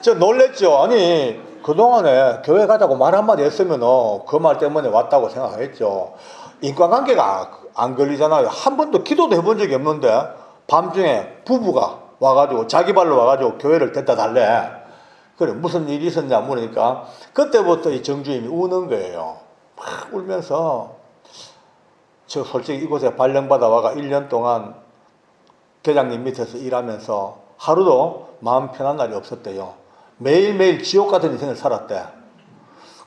저 놀랬죠. 아니, 그동안에 교회 가자고 말 한마디 했으면 그 말 때문에 왔다고 생각하겠죠. 인과관계가 안 걸리잖아요. 한 번도 기도도 해본 적이 없는데 밤중에 부부가 와가지고 자기 발로 와가지고 교회를 데려다 달래. 그래, 무슨 일이 있었냐 물으니까 그때부터 이 정주임이 우는 거예요. 막 울면서, 저 솔직히 이곳에 발령받아 와가 1년 동안 계장님 밑에서 일하면서 하루도 마음 편한 날이 없었대요. 매일매일 지옥 같은 인생을 살았대.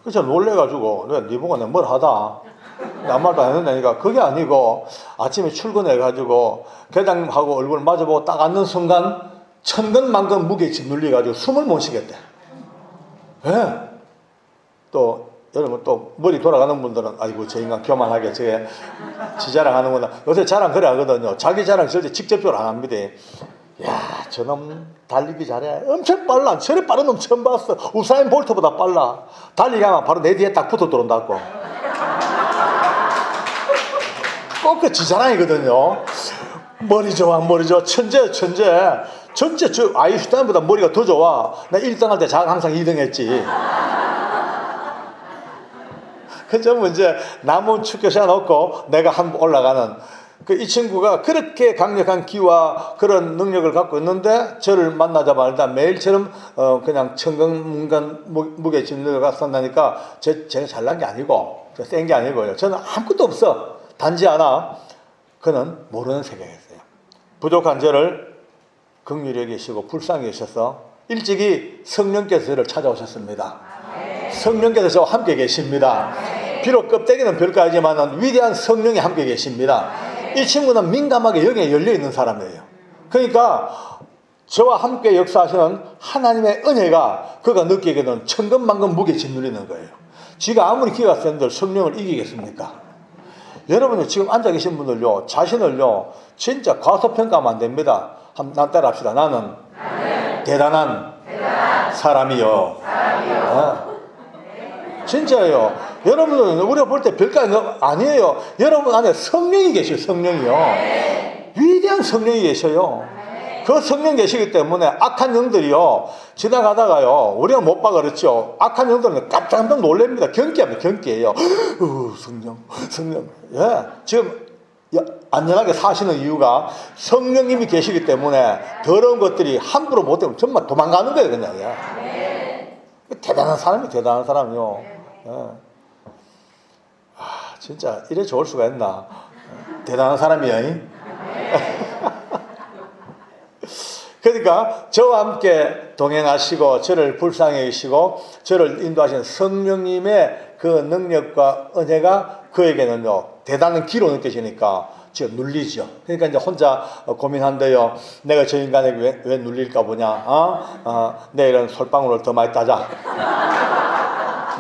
그래서 놀래가지고 내가 네 보고 내가 뭘 하다 아무 말도 안 했다니까. 그게 아니고 아침에 출근해가지고 계장님하고 얼굴 마주보고 딱 앉는 순간 천근만근 무게에 짓눌려가지고 숨을 못 쉬겠대. 예. 또 여러분 또 머리 돌아가는 분들은 아이고 저 인간 교만하게 저게 지 자랑하는구나. 요새 자랑 그래 하거든요. 자기 자랑 절대 직접적으로 안 합니다. 야 저놈 달리기 잘해. 엄청 빨라. 저래 빠른 놈 처음 봤어. 우사인 볼트보다 빨라. 달리기 하면 바로 내 뒤에 딱 붙어 들어온다고. 꼭 그 지 자랑이거든요. 머리 좋아 머리 좋아 천재 전체 저 아인슈타인보다 머리가 더 좋아. 나 1등 할 때 자가 항상 2등 했지. 그 전부 이제 나무 축교 세워놓고 내가 한 번 올라가는 이 친구가 그렇게 강력한 기와 그런 능력을 갖고 있는데 저를 만나자마자 매일처럼 그냥 천근문간 무게 짓는 걸 쓴다니까 제가 잘난 게 아니고 센 게 아니고요. 저는 아무것도 없어. 단지 하나 그는 모르는 세계였어요. 부족한 저를 긍휼히 여기시고 불쌍히 여기셔서 일찍이 성령께서 저를 찾아오셨습니다. 성령께서 저와 함께 계십니다. 비록 껍데기는 별거하지만 위대한 성령이 함께 계십니다. 이 친구는 민감하게 여기에 열려있는 사람이에요. 그러니까 저와 함께 역사하시는 하나님의 은혜가 그가 느끼게 되는 천근만근 무게 짓눌리는 거예요. 지가 아무리 기가 센들 성령을 이기겠습니까? 여러분이 지금 앉아 계신 분들요, 자신을요, 진짜 과소평가하면 안 됩니다. 한번 따라 합시다. 나는 대단한 사람이요. 진짜예요. 여러분은 우리가 볼 때 별거 아니에요. 여러분 안에 성령이 계셔요. 성령이요. 위대한 성령이 계셔요. 그 성령 계시기 때문에 악한 영들이요 지나가다가요 우리가 못 봐 그렇죠. 악한 영들은 깜짝 놀랍니다. 경계합니다. 경계예요. 성령. 예, 지금 안전하게 사시는 이유가 성령님이 계시기 때문에 더러운 것들이 함부로 못 되면 정말 도망가는 거예요. 그냥. 예. 대단한 사람이요. 예. 진짜 이래 좋을 수가 있나. 대단한 사람이야. 그러니까 저와 함께 동행하시고 저를 불쌍히 여기시고 저를 인도하시는 성령님의 그 능력과 은혜가 그에게는요 대단한 기로 느껴지니까 지금 눌리죠. 그러니까 이제 혼자 고민한대요. 내가 저 인간에게 왜 눌릴까 보냐. 내일은 솔방울을 더 많이 따자.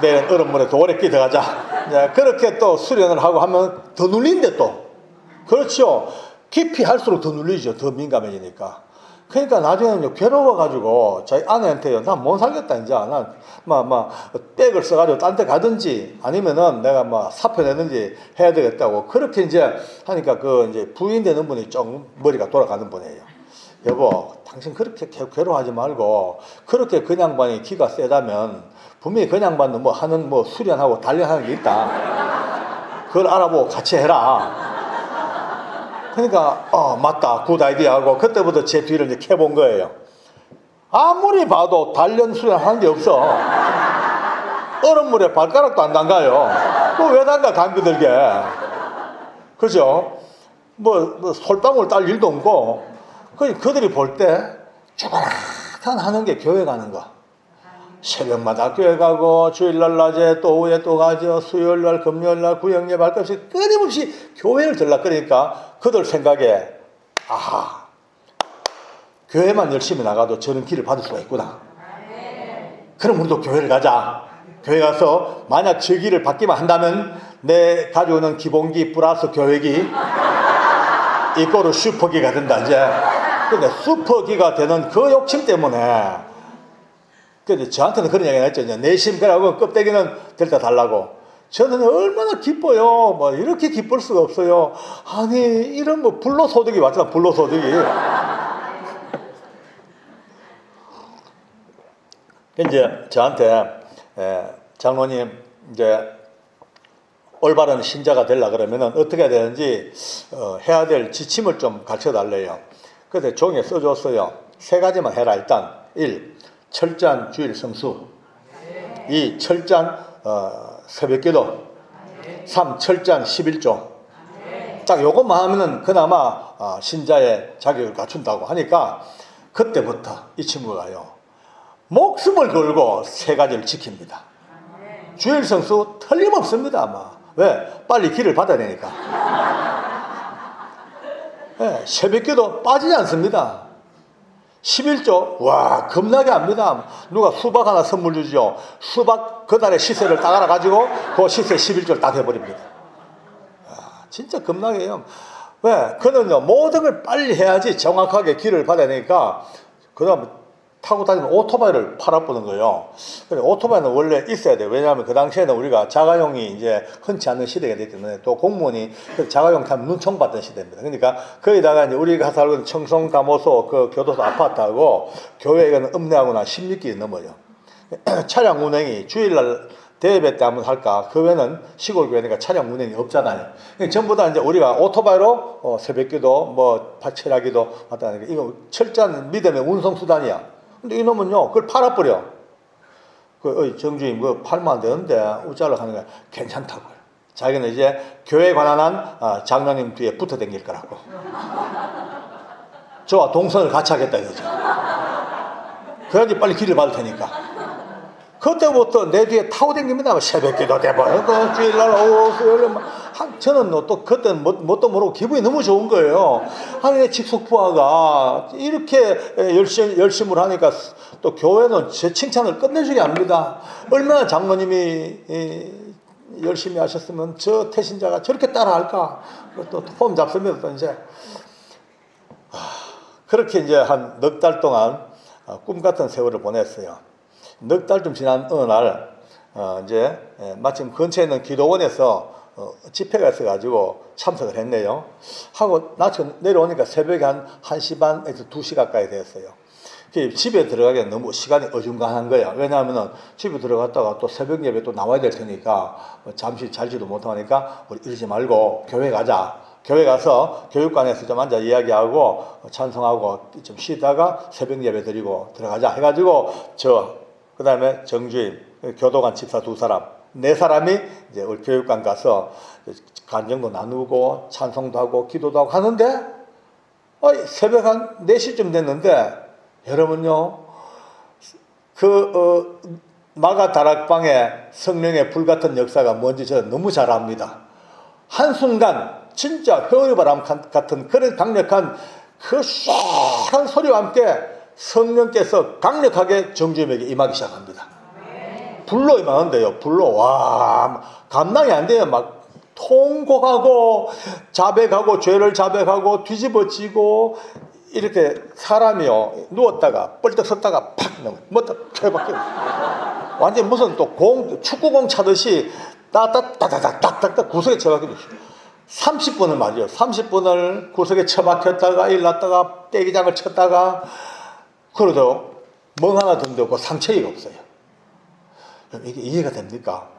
내일은 얼음물에 더 오래 끼어가자. 그렇게 또 수련을 하고 하면 더 눌린대 또. 그렇죠. 깊이 할수록 더 눌리죠. 더 민감해지니까. 그러니까 나중에는 괴로워가지고 자기 아내한테요. 난 못 살겠다 이제. 난 백을 써가지고 딴 데 가든지 아니면은 내가 사표 내든지 해야 되겠다고 그렇게 이제 하니까 그 이제 부인 되는 분이 좀 머리가 돌아가는 분이에요. 여보, 당신 그렇게 괴로워하지 말고 그렇게 그 양반이 기가 세다면 분명히 그 양반도 하는 수련하고 단련하는 게 있다. 그걸 알아보고 같이 해라. 그러니까 맞다 굿 아이디어 하고 그때부터 제 뒤를 이제 캐본 거예요. 아무리 봐도 단련 수련하는 게 없어. 얼음물에 발가락도 안 담가요. 왜 담가 감기 들게. 그죠? 솔방울 딸 일도 없고 그들이 볼 때 조그맣게 하는 게 교회 가는 거. 새벽마다 교회 가고 주일날 낮에 또 오후에 또 가죠. 수요일날 금요일날 구역예배 할 것 없이 끊임없이 교회를 들락거리니까 그들 생각에 교회만 열심히 나가도 저런 길을 받을 수가 있구나. 그럼 우리도 교회를 가자. 교회 가서 만약 저 길을 받기만 한다면 내 가지고 있는 기본기 플러스 교회기 이거로 슈퍼기가 된다 이제. 근데 슈퍼기가 되는 그 욕심 때문에 저한테는 그런 얘기가 했죠. 내심 그러고 껍데기는 될 때 달라고. 저는 얼마나 기뻐요. 이렇게 기쁠 수가 없어요. 아니 이런 불로소득이 왔잖아. 불로소득이. 이제 저한테 장로님 이제 올바른 신자가 되려 그러면은 어떻게 해야 되는지 해야 될 지침을 좀 가르쳐 달래요. 그래서 종이에 써줬어요. 3가지만 해라. 일단 1. 철저한 주일 성수. 2. 철저한 새벽기도. 3. 철저한 11조. 딱 요것만 하면은 그나마 신자의 자격을 갖춘다고 하니까 그때부터 이 친구가요 목숨을 걸고 세 가지를 지킵니다. 주일 성수 틀림없습니다. 아마 왜? 빨리 길을 받아야 되니까. 네, 새벽기도 빠지지 않습니다. 11조 와 겁나게 합니다. 누가 수박 하나 선물 주죠. 수박 그달의 시세를 딱 알아가지고 그 시세 11조를 딱 해버립니다. 진짜 겁나게 해요. 왜? 그는요 모든 걸 빨리 해야지 정확하게 길을 받아야 되니까 그 다음 타고 다니는 오토바이를 팔아보는 거예요. 근데 오토바이는 원래 있어야 돼요. 왜냐하면 그 당시에는 우리가 자가용이 이제 흔치 않은 시대가 됐기 때문에 또 공무원이 자가용 타면 눈총 받던 시대입니다. 그러니까 거기다가 이제 우리가 살고 있는 청송 가모소 그 교도소 아파트하고 교회가 읍내하고 난 16길이 넘어요. 차량 운행이 주일날 대예배 때 한번 할까? 그 외에는 시골 교회니까 차량 운행이 없잖아요. 전부 다 이제 우리가 오토바이로 새벽기도 뭐 철야기도 왔다 하니까 이거 철저한 믿음의 운송수단이야. 근데 이놈은요 그걸 팔아버려. 정주임 그거 팔면 안 되는데 우짤로 하는 거 괜찮다고요. 자기는 이제 교회에 관한 한 장로님 뒤에 붙어 다닐 거라고. 저와 동선을 같이 하겠다 이거죠. 그래야지 빨리 길을 받을 테니까. 그때부터 내 뒤에 타고 다닙니다. 새벽기도 대박. 주일날 저는 또 그때는 뭣도 모르고 기분이 너무 좋은 거예요. 아니 직속부하가 이렇게 열심을 하니까 또 교회는 제 칭찬을 끝내주게 합니다. 얼마나 장로님이 열심히 하셨으면 저 태신자가 저렇게 따라할까. 또 폼 잡습니다. 또 이제 그렇게 이제 한 넉 달 동안 꿈 같은 세월을 보냈어요. 넉 달쯤 지난 어느 날 이제 마침 근처에 있는 기도원에서 집회가 있어가지고 참석을 했네요. 하고 낮에 내려오니까 새벽에 한 1시 반에서 2시 가까이 됐어요. 집에 들어가기엔 너무 시간이 어중간한 거야. 왜냐하면 집에 들어갔다가 또 새벽 예배 또 나와야 될 테니까 잠시 잘지도 못하니까 우리 이러지 말고 교회 가자. 교회 가서 교육관에서 좀 앉아 이야기하고 찬송하고 좀 쉬다가 새벽 예배 드리고 들어가자 해가지고 그 다음에 정주임, 교도관 집사 2사람, 4사람이 이제 우리 교육관 가서 간증도 나누고 찬송도 하고 기도도 하고 하는데 새벽 한 4시쯤 됐는데 여러분요 마가 다락방에 성령의 불같은 역사가 뭔지 저는 너무 잘 압니다. 한순간 진짜 회오리바람 같은 그런 강력한 그 쏘한 소리와 함께 성령께서 강력하게 정주임에게 임하기 시작합니다. 불로 임하는데요. 불로 와 감당이 안 돼요. 막 통곡하고 자백하고 죄를 자백하고 뒤집어지고 이렇게 사람이요 누웠다가 뻘떡 섰다가 팍 뭐다 켜박혀 완전 무슨 또 축구공 차듯이 따따따따따따따 구석에 쳐박혀 30분을 말이요. 30분을 구석에 처박혔다가 일났다가 떼기장을 쳤다가 그래도 멍 하나 든데 없고 상처가 없어요. 이게 이해가 됩니까?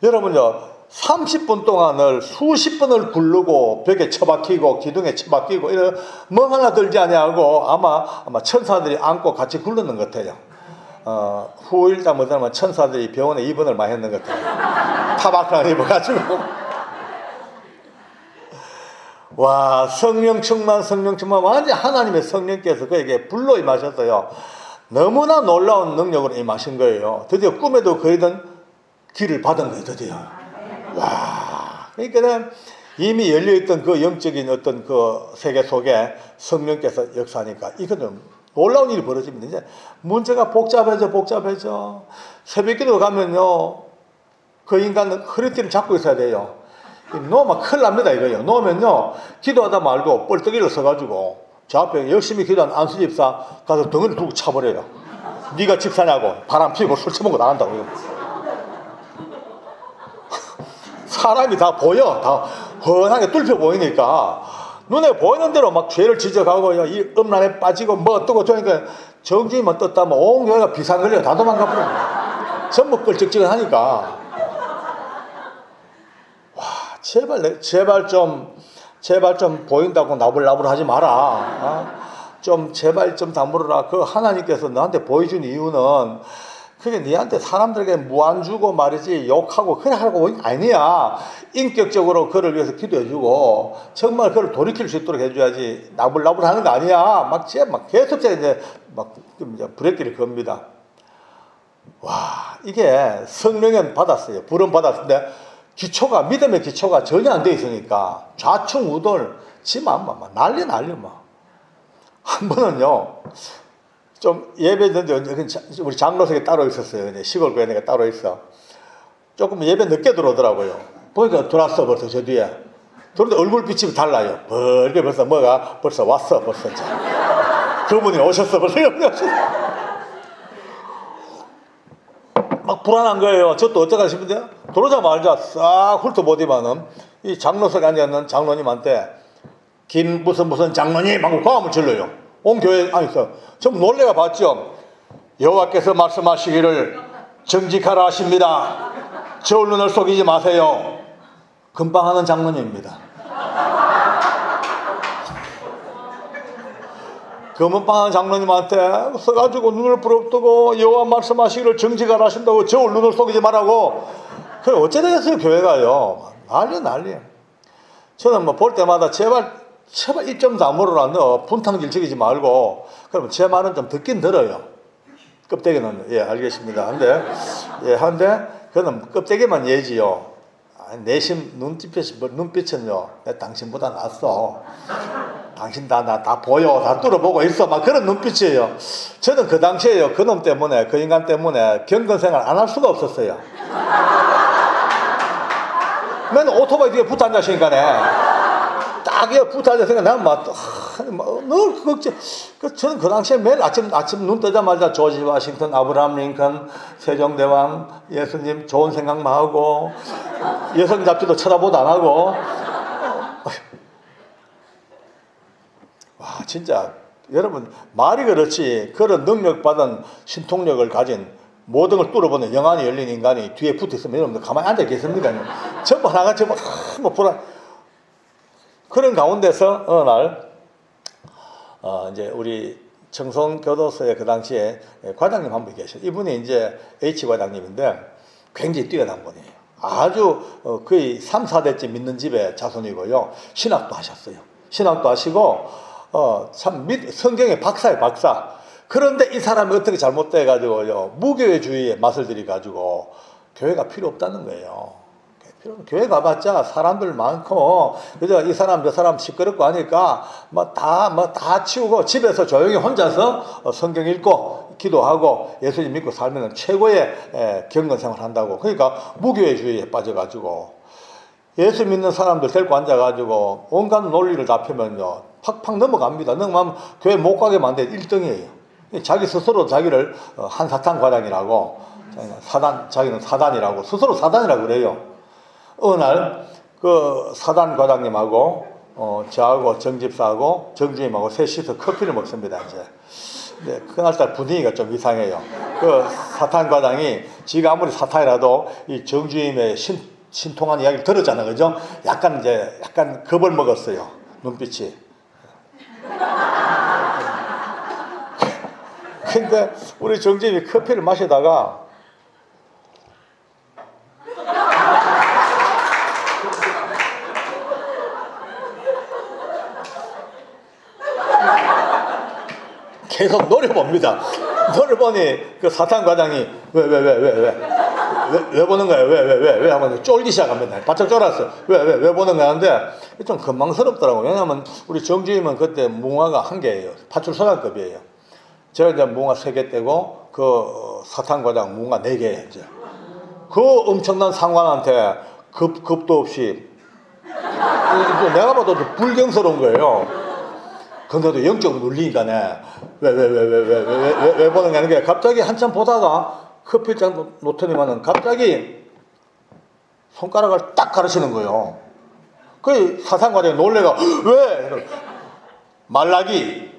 여러분요 30분 동안을 수십 번을 굴르고 벽에 처박히고 기둥에 처박히고 이런 멍 하나 들지 아니하고 아마 천사들이 안고 같이 굴르는 것 같아요. 후일다 못하면 천사들이 병원에 입원을 많이 했는 것 같아요. 타박을 입어가지고 와 성령 충만 완전 하나님의 성령께서 그에게 불로 임하셨어요. 너무나 놀라운 능력으로 임하신 거예요. 드디어 꿈에도 그리던 길을 받은 거예요. 드디어. 와 그러니까 이미 열려있던 그 영적인 어떤 그 세계 속에 성령께서 역사하니까 이거는 놀라운 일이 벌어집니다. 이제 문제가 복잡해져. 새벽기도 가면요 그 인간은 허리띠를 잡고 있어야 돼요. 놓으면 큰일 납니다 이거요. 놓으면요 기도하다 말고 뻘떡이를 서가지고 저 앞에 열심히 기도한 안수 집사 가서 덩어리 두고 차버려요. 네가 집사냐고 바람 피우고 술 처먹고 나간다고. 사람이 다 보여. 다 훤하게 뚫혀 보이니까 눈에 보이는 대로 막 죄를 지적하고 이 음란에 빠지고 뭐 어떠고 저니까 정주임만 떴다면 온 교회가 비상 걸려 다 도망가 버려. 전부 끌적지근하니까 제발 좀 보인다고 나불나불 하지 마라. 좀 제발 좀 다물어라. 그 하나님께서 너한테 보여준 이유는 그게 니한테 사람들에게 무안 주고 말이지 욕하고 그래 하고 아니야. 인격적으로 그를 위해서 기도해주고 정말 그를 돌이킬 수 있도록 해줘야지. 나불나불 하는 거 아니야. 막 계속 이제 브레이크를 겁니다. 와, 이게 성령은 받았어요. 불은 받았는데 기초가, 믿음의 기초가 전혀 안 돼 있으니까 좌충우돌 지만 막 난리 막. 한 번은요, 좀 예배 드는데 우리 장로석에 따로 있었어요. 시골 교회가 따로 있어. 조금 예배 늦게 들어오더라고요. 보니까 들어왔어 벌써 저 뒤에. 그런데 얼굴빛이 달라요. 벌게 벌써 뭐가 벌써 왔어 벌써. 그분이 오셨어 벌써. 막 불안한 거예요. 저도 어떡하 싶은데 들어오자마자 싹 훑어보더만은 이 장로석에 앉아있는 장로님한테 김 무슨 장로님 하고 고함을 질러요. 온 교회 안에서 전부 놀래가 봤죠. 여호와께서 말씀하시기를 정직하라 하십니다. 저 눈을 속이지 마세요. 금방하는 장로님입니다. 금방하는 장로님한테 써가지고 눈을 부릅뜨고 여호와 말씀하시기를 정직하라 하신다고 저 눈을 속이지 말라고. 그래 어째 되겠어요 교회가요. 난리. 저는 뭐 볼 때마다 제발 입 좀 다물어라. 너 분탕질 지키지 말고. 그러면 제 말은 좀 듣긴 들어요. 껍데기는 예 알겠습니다. 한데 그는 껍데기만 예지요. 내심 눈빛은요 당신보다 낫어. 당신 다 보여. 다 뚫어보고 있어. 막 그런 눈빛이에요. 저는 그 당시에요. 그놈 때문에 그 인간 때문에 경건생활 안 할 수가 없었어요. 맨날 오토바이 뒤에 붙어 앉아시니까네. 딱 붙어 앉아서 난 늘 걱정. 저는 그 당시에 매일 아침 눈 뜨자마자 조지 워싱턴, 아브라함 링컨, 세종대왕, 예수님 좋은 생각만 하고 여성 잡지도 쳐다보도 안 하고. 와 진짜 여러분 말이 그렇지 그런 능력받은 신통력을 가진 모든 걸 뚫어보는 영안이 열린 인간이 뒤에 붙어있으면 여러분들 가만히 앉아 계십니까? 전부 하나같이 뭐 불안. 그런 가운데서 어느 날 이제 우리 청송교도소에 그 당시에 과장님 한 분이 계셔요. 이분이 이제 H 과장님인데 굉장히 뛰어난 분이에요. 아주 거의 3, 4대째 믿는 집의 자손이고요. 신학도 하셨어요. 신학도 하시고 참 성경의 박사예요, 박사. 그런데 이 사람이 어떻게 잘못돼가지고요 무교회주의에 맛을 들이가지고 교회가 필요 없다는 거예요. 교회 가봤자 사람들 많고 그저 이 사람 저 사람 시끄럽고 하니까 다 치우고 집에서 조용히 혼자서 성경 읽고 기도하고 예수님 믿고 살면 최고의 경건생활 한다고. 그러니까 무교회주의에 빠져가지고 예수 믿는 사람들 데리고 앉아가지고 온갖 논리를 다 펴면요 팍팍 넘어갑니다. 넘어가면 교회 못 가게 만든 1등이에요. 자기 스스로 자기를 한사탄 과장이라고 자기는 사단이라고 스스로 사단이라고 그래요. 어느 날 그 사단 과장님하고 저하고 정집사하고 정주임하고 셋이서 커피를 먹습니다. 이제 네, 그날따라 분위기가 좀 이상해요. 그 사탄 과장이 지가 아무리 사탄이라도 이 정주임의 신통한 이야기를 들었잖아, 그죠? 약간 겁을 먹었어요. 눈빛이. 근데 우리 정주임이 커피를 마시다가 계속 노려봅니다. 노려보니 그 사탄 과장이 왜 보는 거야? 왜 하면 쫄기 시작합니다. 바짝 쫄았어. 왜 보는 거야? 하는데 좀 건망스럽더라고요. 왜냐하면 우리 정주임은 그때 뭉화가 1개예요. 파출소장급이에요. 제가 이제 뭉화 3개 떼고 그 사탄 과장 뭉화 4개예요. 이제 그 엄청난 상관한테 겁도 없이 내가 봐도 불경스러운 거예요. 근데도 영적으로 눌리니까네. 왜 보는 게 아니라 갑자기 한참 보다가 커피잔 놓더니만은 갑자기 손가락을 딱 가르치는 거예요. 그 사상과장이 놀래가 왜? 말라기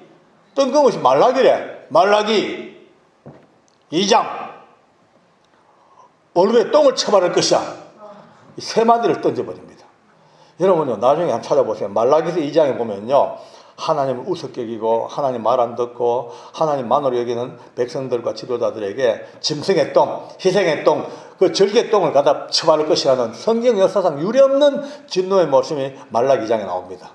뜬금없이 말라기래. 말라기 2장 얼굴에 똥을 쳐바를 것이야. 이 3마디를 던져버립니다. 여러분요 나중에 한번 찾아보세요. 말라기서 2장에 보면요 하나님을 우습게 여기고 하나님 말 안 듣고 하나님만으로 여기는 백성들과 지도자들에게 짐승의 똥, 희생의 똥, 그 절개 똥을 갖다 처벌할 것이라는 성경 역사상 유례없는 진노의 말씀이 말라기 2장에 나옵니다.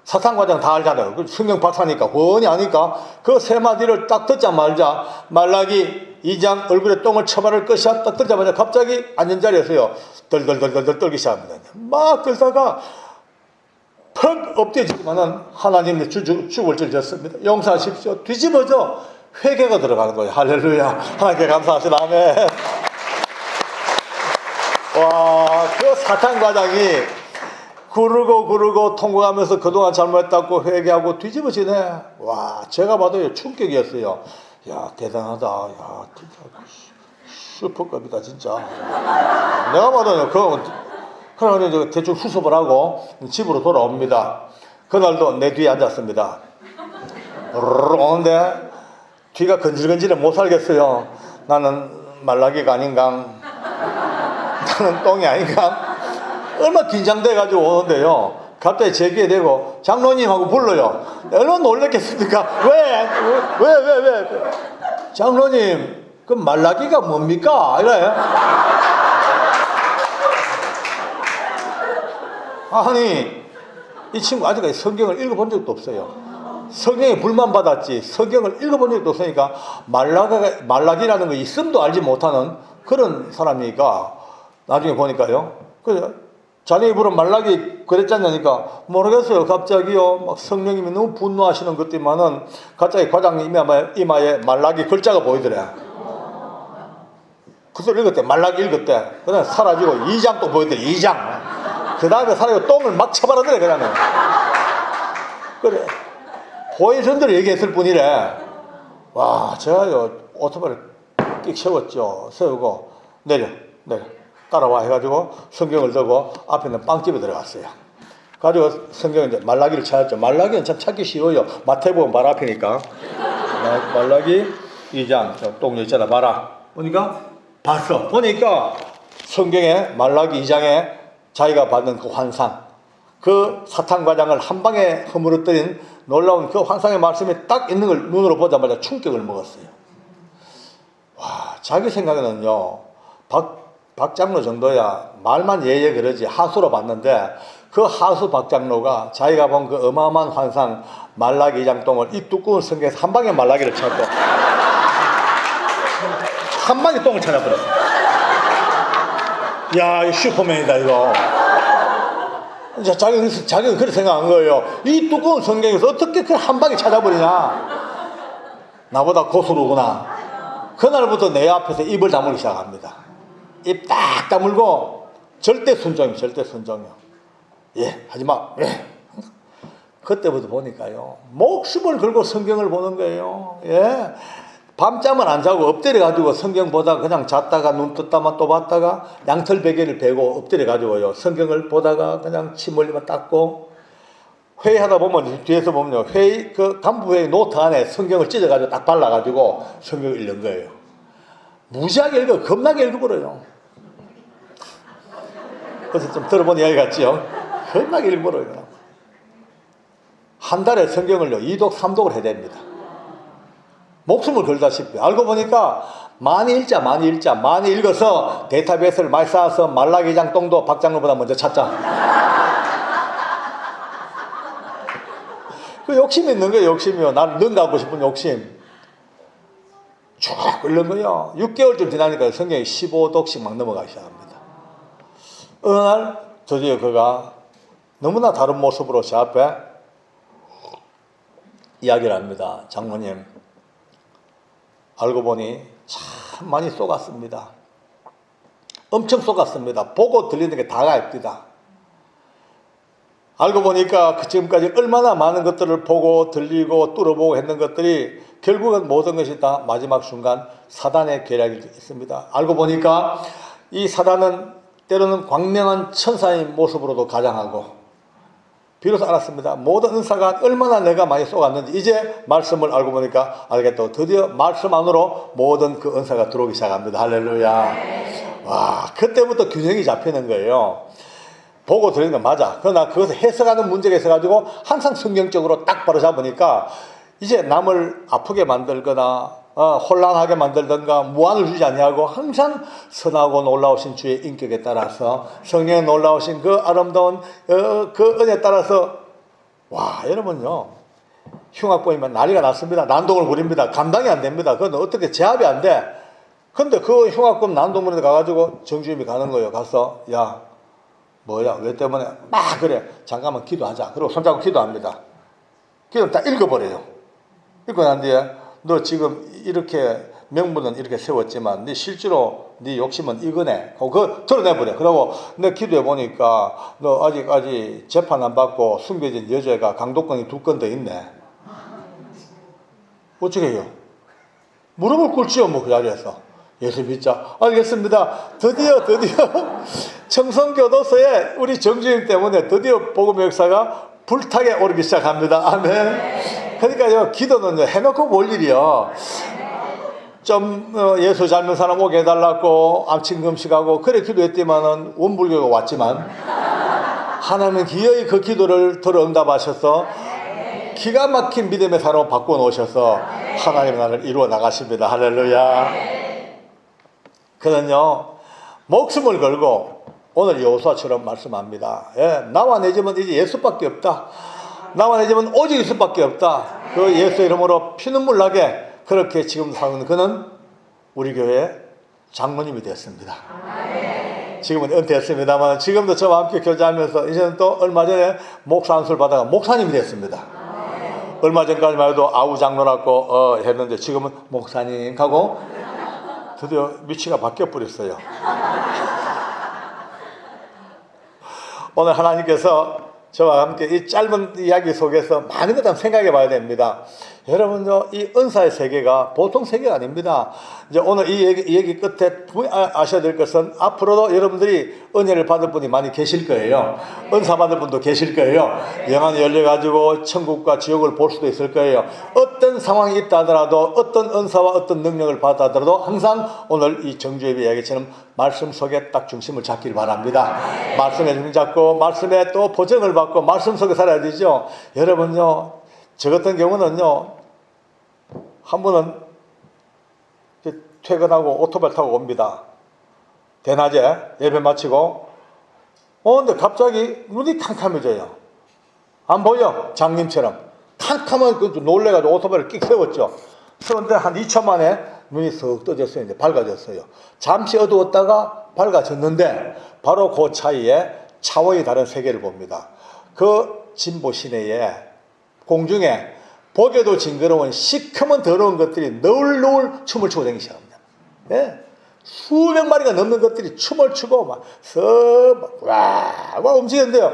사탄과장 다 알잖아요. 성경 박사니까 훤히 아니까 그 세 마디를 딱 듣자마자 말라기 2장 얼굴에 똥을 쳐바를 것이야 딱 듣자마자 갑자기 앉은 자리에서요 덜덜덜덜 떨기 시작합니다. 막 떨다가 퍽 엎드려지지만은 하나님이 죽을 줄 졌습니다. 용서하십시오. 뒤집어져 회개가 들어가는 거예요. 할렐루야. 하나님께 감사하시라. 아멘. 와, 그 사탄 과장이 구르고 통곡하면서 그동안 잘못했다고 회개하고 뒤집어지네. 와, 제가 봐도 충격이었어요. 야, 대단하다. 야, 진짜 슈퍼급이다 진짜. 내가 봐도요. 그래서 대충 수습을 하고 집으로 돌아옵니다. 그날도 내 뒤에 앉았습니다. 오는데 뒤가 건질건질해 못 살겠어요. 나는 말라기가 아닌가, 나는 똥이 아닌가. 얼마나 긴장돼가지고 오는데요. 갑자기 제 귀에 대고 장로님 하고 불러요. 얼마나 놀랬겠습니까? 왜? 장로님, 그 말라기가 뭡니까? 이래요. 아니, 이 친구 아직까지 성경을 읽어본 적도 없어요. 성경에 불만 받았지 성경을 읽어본 적도 없으니까 말라기라는 거 있음도 알지 못하는 그런 사람이니까 나중에 보니까요. 그래서 자네 입으로 말라기 그랬잖냐니까 모르겠어요. 갑자기요 막 성령님이 너무 분노하시는 것들만은 갑자기 과장님 이마에 말라기 글자가 보이더래. 그 소리 읽었대. 말라기 읽었대. 그 다음에 사라지고 2장 또 보이더래. 2장. 그 다음에 사라지고 똥을 막 쳐바르더래. 그다음에 그래 보이선대로 얘기했을 뿐이래. 와, 제가요 오토바이를 띡 세웠죠. 세우고 내려 따라와 해가지고 성경을 들고 앞에 있는 빵집에 들어갔어요. 가지고 성경을 이제 말라기를 찾았죠. 말라기는 참 찾기 쉬워요. 마태복음 바로 앞이니까. 말라기 2장 똥 있잖아 봐라. 보니까 봤어. 보니까 성경에 말라기 2장에 자기가 받는 그 환상, 그 사탄 과장을 한 방에 허물어뜨린 놀라운 그 환상의 말씀이 딱 있는 걸 눈으로 보자마자 충격을 먹었어요. 와, 자기 생각에는요 박 장로 정도야 말만 예예 그러지 하수로 봤는데 그 하수 박 장로가 자기가 본 그 어마어마한 환상 말라기 2장 똥을 이 두꺼운 성경에서 한 방에 말라기를 찾고 한 방에 똥을 찾아버렸어. 야, 이 슈퍼맨이다 이거. 자기가 그렇게 생각한 거예요. 이 두꺼운 성경에서 어떻게 그 한 방에 찾아버리냐. 나보다 고수로구나. 그날부터 내 앞에서 입을 다물기 시작합니다. 입 딱 다물고 절대 순종이요. 예, 하지마. 예. 그때부터 보니까요 목숨을 걸고 성경을 보는 거예요. 예. 밤잠을 안 자고 엎드려가지고 성경 보다가 그냥 잤다가 눈 떴다만 또 봤다가 양털 베개를 베고 엎드려가지고요 성경을 보다가 그냥 침 흘리면 닦고 회의하다 보면 뒤에서 보면요 회의 그 간부회의 노트 안에 성경을 찢어가지고 딱 발라가지고 성경을 읽는 거예요. 무지하게 읽어 겁나게 읽어버려요. 그래서 좀 들어본 이야기 같지요. 겁나게 읽어버려요. 한 달에 성경을요 2독 3독을 해야 됩니다. 목숨을 걸다시피. 알고 보니까 많이 읽어서 데이터베이스를 많이 쌓아서 말라기 2장 똥도 박장로보다 먼저 찾자. 그 욕심이 있는 거예요. 욕심이요. 나를 능가하고 싶은 욕심 쭉 읽는 거예요. 6개월쯤 지나니까 성경이 15독씩 막 넘어가기 시작합니다. 어느 날 드디어 그가 너무나 다른 모습으로 제 앞에 이야기를 합니다. 장모님, 알고 보니 참 많이 속았습니다. 엄청 속았습니다. 보고 들리는 게 다가 있다. 알고 보니까 지금까지 얼마나 많은 것들을 보고 들리고 뚫어보고 했는 것들이 결국은 모든 것이 다 마지막 순간 사단의 계략이 있습니다. 알고 보니까 이 사단은 때로는 광명한 천사의 모습으로도 가장하고 비로소 알았습니다. 모든 은사가 얼마나 내가 많이 쏘았는지 이제 말씀을 알고 보니까 알겠다고 드디어 말씀 안으로 모든 그 은사가 들어오기 시작합니다. 할렐루야. 와, 그때부터 균형이 잡히는 거예요. 보고 들리는 건 맞아. 그러나 그것을 해석하는 문제가 있어가지고 항상 성경적으로 딱 바로 잡으니까 이제 남을 아프게 만들거나 혼란하게 만들던가 무안을 주지 않냐고 항상 선하고 놀라우신 주의 인격에 따라서 성령의 놀라우신 그 아름다운 그 은혜에 따라서 와 여러분요 흉악 보이면 난리가 났습니다. 난동을 부립니다. 감당이 안 됩니다. 그건 어떻게 제압이 안 돼. 근데 그 흉악범 난동물에 가가지고 정주임이 가는 거예요. 가서 야 뭐야 왜 때문에 막 그래 잠깐만 기도하자. 그리고 손잡고 기도합니다. 기도를 다 읽어버려요. 읽고 난 뒤에 너 지금 이렇게 명분은 이렇게 세웠지만 네 실제로 네 욕심은 이거네. 그거 드러내버려. 그러고 내 기도해 보니까 너 아직까지 재판 안 받고 숨겨진 여자가 강도권이 2건 더 있네. 어떻게 해요? 무릎을 꿇지요 뭐 그 자리에서. 예수 믿자. 알겠습니다. 드디어 청성교도소에 우리 정주임 때문에 드디어 복음의 역사가 불타게 오르기 시작합니다. 아멘. 그러니까요 기도는요 해놓고 볼 일이요. 좀 예수 잘 믿는 사람 오게 해달라고 암친 금식하고 그래 기도했지만은 원불교가 왔지만 하나님은 기어이 그 기도를 들어 응답하셔서 기가 막힌 믿음의 사람을 바꾸어 놓으셔서 하나님의 나라를 이루어 나가십니다. 할렐루야. 그는요 목숨을 걸고 오늘 여호수아처럼 말씀합니다. 예, 나와 내 집은 이제 예수밖에 없다. 나와 내 집은 오직 예수밖에 없다. 그 예수 이름으로 피눈물 나게 그렇게 지금 살고 있는 그는 우리 교회 장로님이 되었습니다. 지금은 은퇴했습니다만 지금도 저와 함께 교제하면서 이제는 또 얼마 전에 목사 안수를 받아가 목사님이 됐습니다. 얼마 전까지만 해도 아우 장로라고 했는데 지금은 목사님 하고 드디어 위치가 바뀌어 버렸어요. 오늘 하나님께서 저와 함께 이 짧은 이야기 속에서 많은 것을 생각해 봐야 됩니다. 여러분요, 이 은사의 세계가 보통 세계가 아닙니다. 이제 오늘 이 얘기 끝에 아셔야 될 것은 앞으로도 여러분들이 은혜를 받을 분이 많이 계실 거예요. 은사 받을 분도 계실 거예요. 영안이 열려가지고 천국과 지옥을 볼 수도 있을 거예요. 어떤 상황이 있다 하더라도 어떤 은사와 어떤 능력을 받다 하더라도 항상 오늘 이 정주의 이야기처럼 말씀 속에 딱 중심을 잡길 바랍니다. 말씀에 중심 잡고 말씀에 또 보정을 받고 말씀 속에 살아야 되죠. 여러분요, 저 같은 경우는요, 한 번은 퇴근하고 오토바이 타고 옵니다. 대낮에 예배 마치고, 근데 갑자기 눈이 캄캄해져요. 안 보여? 장님처럼. 캄캄한 그 놀래가지고 오토바이를 끽 세웠죠. 그런데 한 2초 만에 눈이 썩 떠졌어요. 이제 밝아졌어요. 잠시 어두웠다가 밝아졌는데, 바로 그 차이에 차원이 다른 세계를 봅니다. 그 진보 시내에 공중에 보게도 징그러운 시커먼 더러운 것들이 너울너울 춤을 추고 다니기 시작합니다. 예? 수백 마리가 넘는 것들이 춤을 추고 와 움직이는데요.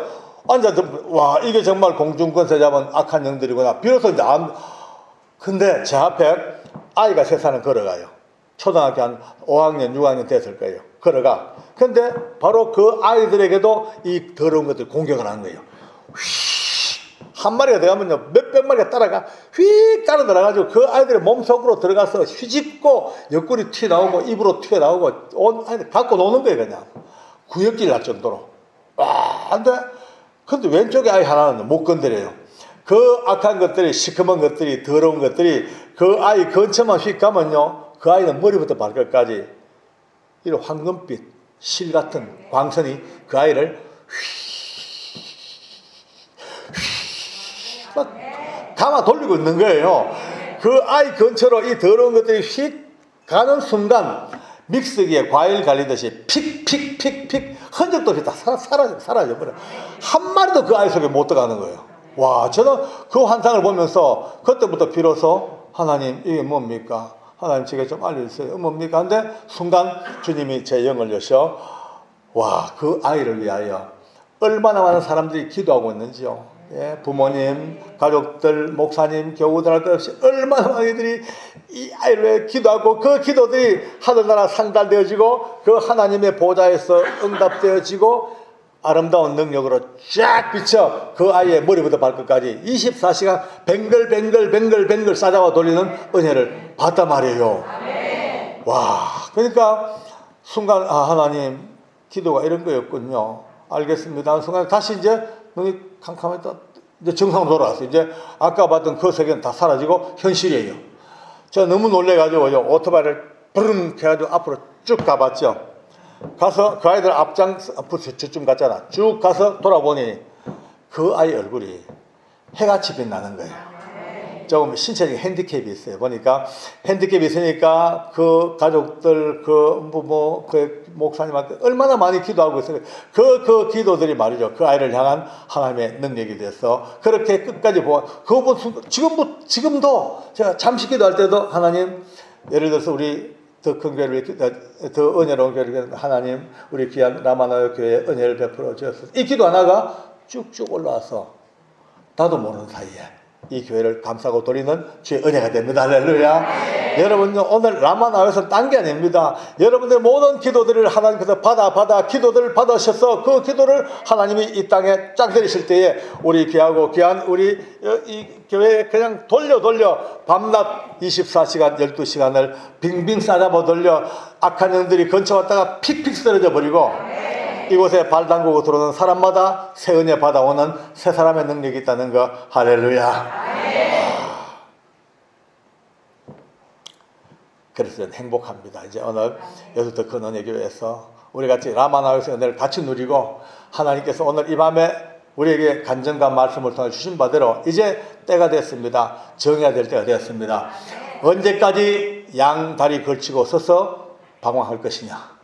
앉아서 와 이게 정말 공중권세 잡은 악한 영들이구나. 비로소 이제 근데 제 앞에 아이가 3살은 걸어가요. 초등학교 한 5학년 6학년 됐을 거예요. 걸어가. 근데 바로 그 아이들에게도 이 더러운 것들 공격을 하는 거예요. 한 마리가 들어가면요 몇백 마리가 따라가 휙 따라 들어가가지고 그 아이들의 몸속으로 들어가서 휘집고 옆구리 튀어나오고 입으로 튀어나오고 온 아이들 갖고 노는 거예요. 그냥 구역질 날 정도로. 근데 왼쪽에 아이 하나는 못 건드려요. 그 악한 것들이 시커먼 것들이 더러운 것들이 그 아이 근처만 휙 가면요 그 아이는 머리부터 발끝까지 이런 황금빛 실 같은 광선이 그 아이를 감아 돌리고 있는 거예요. 그 아이 근처로 이 더러운 것들이 휙 가는 순간 믹서기에 과일 갈리듯이 픽픽픽픽 흔적도 없이 다 사라져버려. 한 마리도 그 아이 속에 못 들어가는 거예요. 와, 저는 그 환상을 보면서 그때부터 비로소 하나님 이게 뭡니까? 하나님 제게 좀 알려주세요. 뭡니까? 근데 순간 주님이 제 영을 여셔 와, 그 아이를 위하여 얼마나 많은 사람들이 기도하고 있는지요. 예, 부모님, 가족들, 목사님, 교우들 할 것 없이 얼마나 많은 이들이 이 아이를 위해 기도하고 그 기도들이 하늘나라 상달되어지고 그 하나님의 보좌에서 응답되어지고 아름다운 능력으로 쫙 비쳐 그 아이의 머리부터 발끝까지 24시간 뱅글뱅글 싸잡아 돌리는 은혜를 받단 말이에요. 와, 그러니까 순간 하나님 기도가 이런 거였군요. 알겠습니다 하는 순간 다시 이제 눈이 캄캄했다. 이제 정상으로 돌아왔어요. 이제 아까 봤던 그 세계는 다 사라지고 현실이에요. 제가 너무 놀래가지고 오토바이를 부릉 해가지고 앞으로 쭉 가봤죠. 가서 그 아이들 앞장 저쯤 갔잖아. 쭉 가서 돌아보니 그 아이 얼굴이 해같이 빛나는 거예요. 조금 신체적인 핸디캡이 있어요. 보니까 핸디캡이 있으니까 그 가족들, 그 목사님한테 얼마나 많이 기도하고 있어요. 그 기도들이 말이죠. 그 아이를 향한 하나님의 능력이 돼서 그렇게 끝까지 지금도 제가 잠시 기도할 때도 하나님, 예를 들어서 우리 더 큰 교회를, 더 은혜로운 교회를, 하나님 우리 귀한 라마나요 교회에 은혜를 베풀어 주셨어요. 이 기도 하나가 쭉쭉 올라와서 나도 모르는 사이에 이 교회를 감싸고 돌리는 주의 은혜가 됩니다. 할렐루야. 여러분요, 오늘 라마나요에서는 딴 게 아닙니다. 여러분들 모든 기도들을 하나님께서 기도들을 받으셔서 그 기도를 하나님이 이 땅에 쫙 들이실 때에 우리 귀하고 귀한 우리 이 교회에 그냥 돌려 밤낮 24시간 12시간을 빙빙 싸잡아 돌려 악한 영들이 근처 왔다가 픽픽 쓰러져 버리고 이곳에 발 담그고 들어오는 사람마다 새 은혜 받아오는 새 사람의 능력이 있다는 거. 할렐루야. 그래서 저는 행복합니다. 이제 오늘 여기서 더 큰 은혜 교회에서 우리 같이 라마나요에서 은혜를 같이 누리고 하나님께서 오늘 이 밤에 우리에게 간증과 말씀을 통해 주신 바대로 이제 때가 됐습니다. 정해야 될 때가 되었습니다. 언제까지 양다리 걸치고 서서 방황할 것이냐.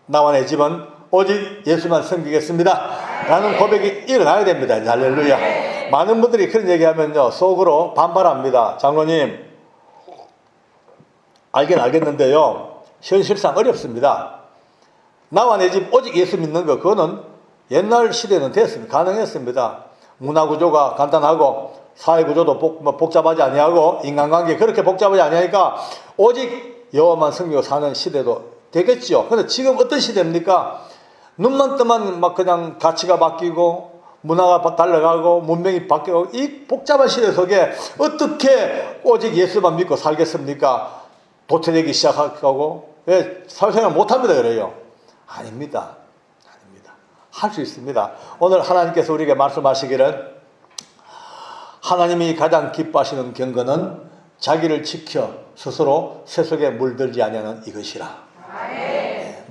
나와 내 집은 오직 예수만 섬기겠습니다 라는 고백이 일어나야 됩니다. 할렐루야. 많은 분들이 그런 얘기하면요 속으로 반발합니다. 장로님, 알긴 알겠는데요 현실상 어렵습니다. 나와 내 집 오직 예수 믿는 거, 그거는 옛날 시대는 됐습니다. 가능했습니다. 문화구조가 간단하고 사회구조도 복잡하지 아니하고 인간관계 그렇게 복잡하지 아니하니까 오직 여호와만 섬기고 사는 시대도 되겠지요. 그런데 지금 어떤 시대입니까? 눈만 뜨면 막 그냥 가치가 바뀌고 문화가 달라가고 문명이 바뀌고 이 복잡한 시대 속에 어떻게 오직 예수만 믿고 살겠습니까? 도태되기 시작하고 사회생활 못합니다. 그래요. 아닙니다. 할 수 있습니다. 오늘 하나님께서 우리에게 말씀하시기를 하나님이 가장 기뻐하시는 경건은 자기를 지켜 스스로 새 속에 물들지 아니하는 이것이라.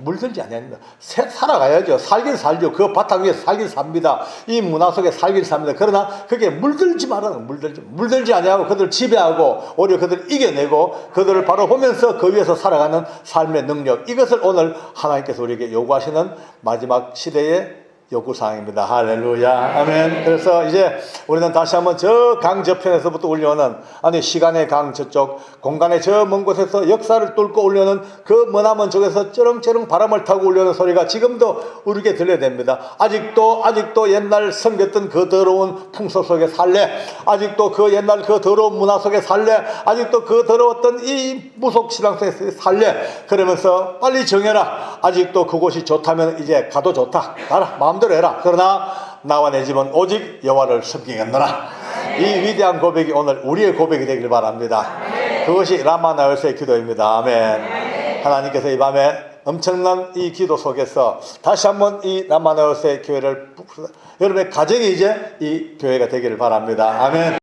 물들지 아니합니다. 살아가야죠. 살긴 살죠. 그 바탕 위에 살긴 삽니다. 이 문화 속에 살긴 삽니다. 그러나 그게 물들지 말아요. 물들지 아니하고 그들을 지배하고 오히려 그들을 이겨내고 그들을 바로 보면서 그 위에서 살아가는 삶의 능력, 이것을 오늘 하나님께서 우리에게 요구하시는 마지막 시대의 요구사항입니다. 할렐루야. 아멘. 그래서 이제 우리는 다시 한번 저 강 저편에서부터 울려오는, 아니 시간의 강 저쪽 공간의 저 먼 곳에서 역사를 뚫고 울려오는 그 머나먼 쪽에서 쩌렁쩌렁 바람을 타고 울려오는 소리가 지금도 우리에게 들려야 됩니다. 아직도 옛날 섬겼던 그 더러운 풍속 속에 살래? 아직도 그 옛날 그 더러운 문화 속에 살래? 아직도 그 더러웠던 이 무속 신앙 속에 살래? 그러면서 빨리 정해라. 아직도 그곳이 좋다면 이제 가도 좋다. 가라. 마음대로 해라. 그러나 나와 내 집은 오직 여호와를 섬기겠노라. 이 위대한 고백이 오늘 우리의 고백이 되길 바랍니다. 그것이 라마나요스의 기도입니다. 아멘. 하나님께서 이 밤에 엄청난 이 기도 속에서 다시 한번 이 라마나요스의 교회를, 여러분의 가정이 이제 이 교회가 되기를 바랍니다. 아멘.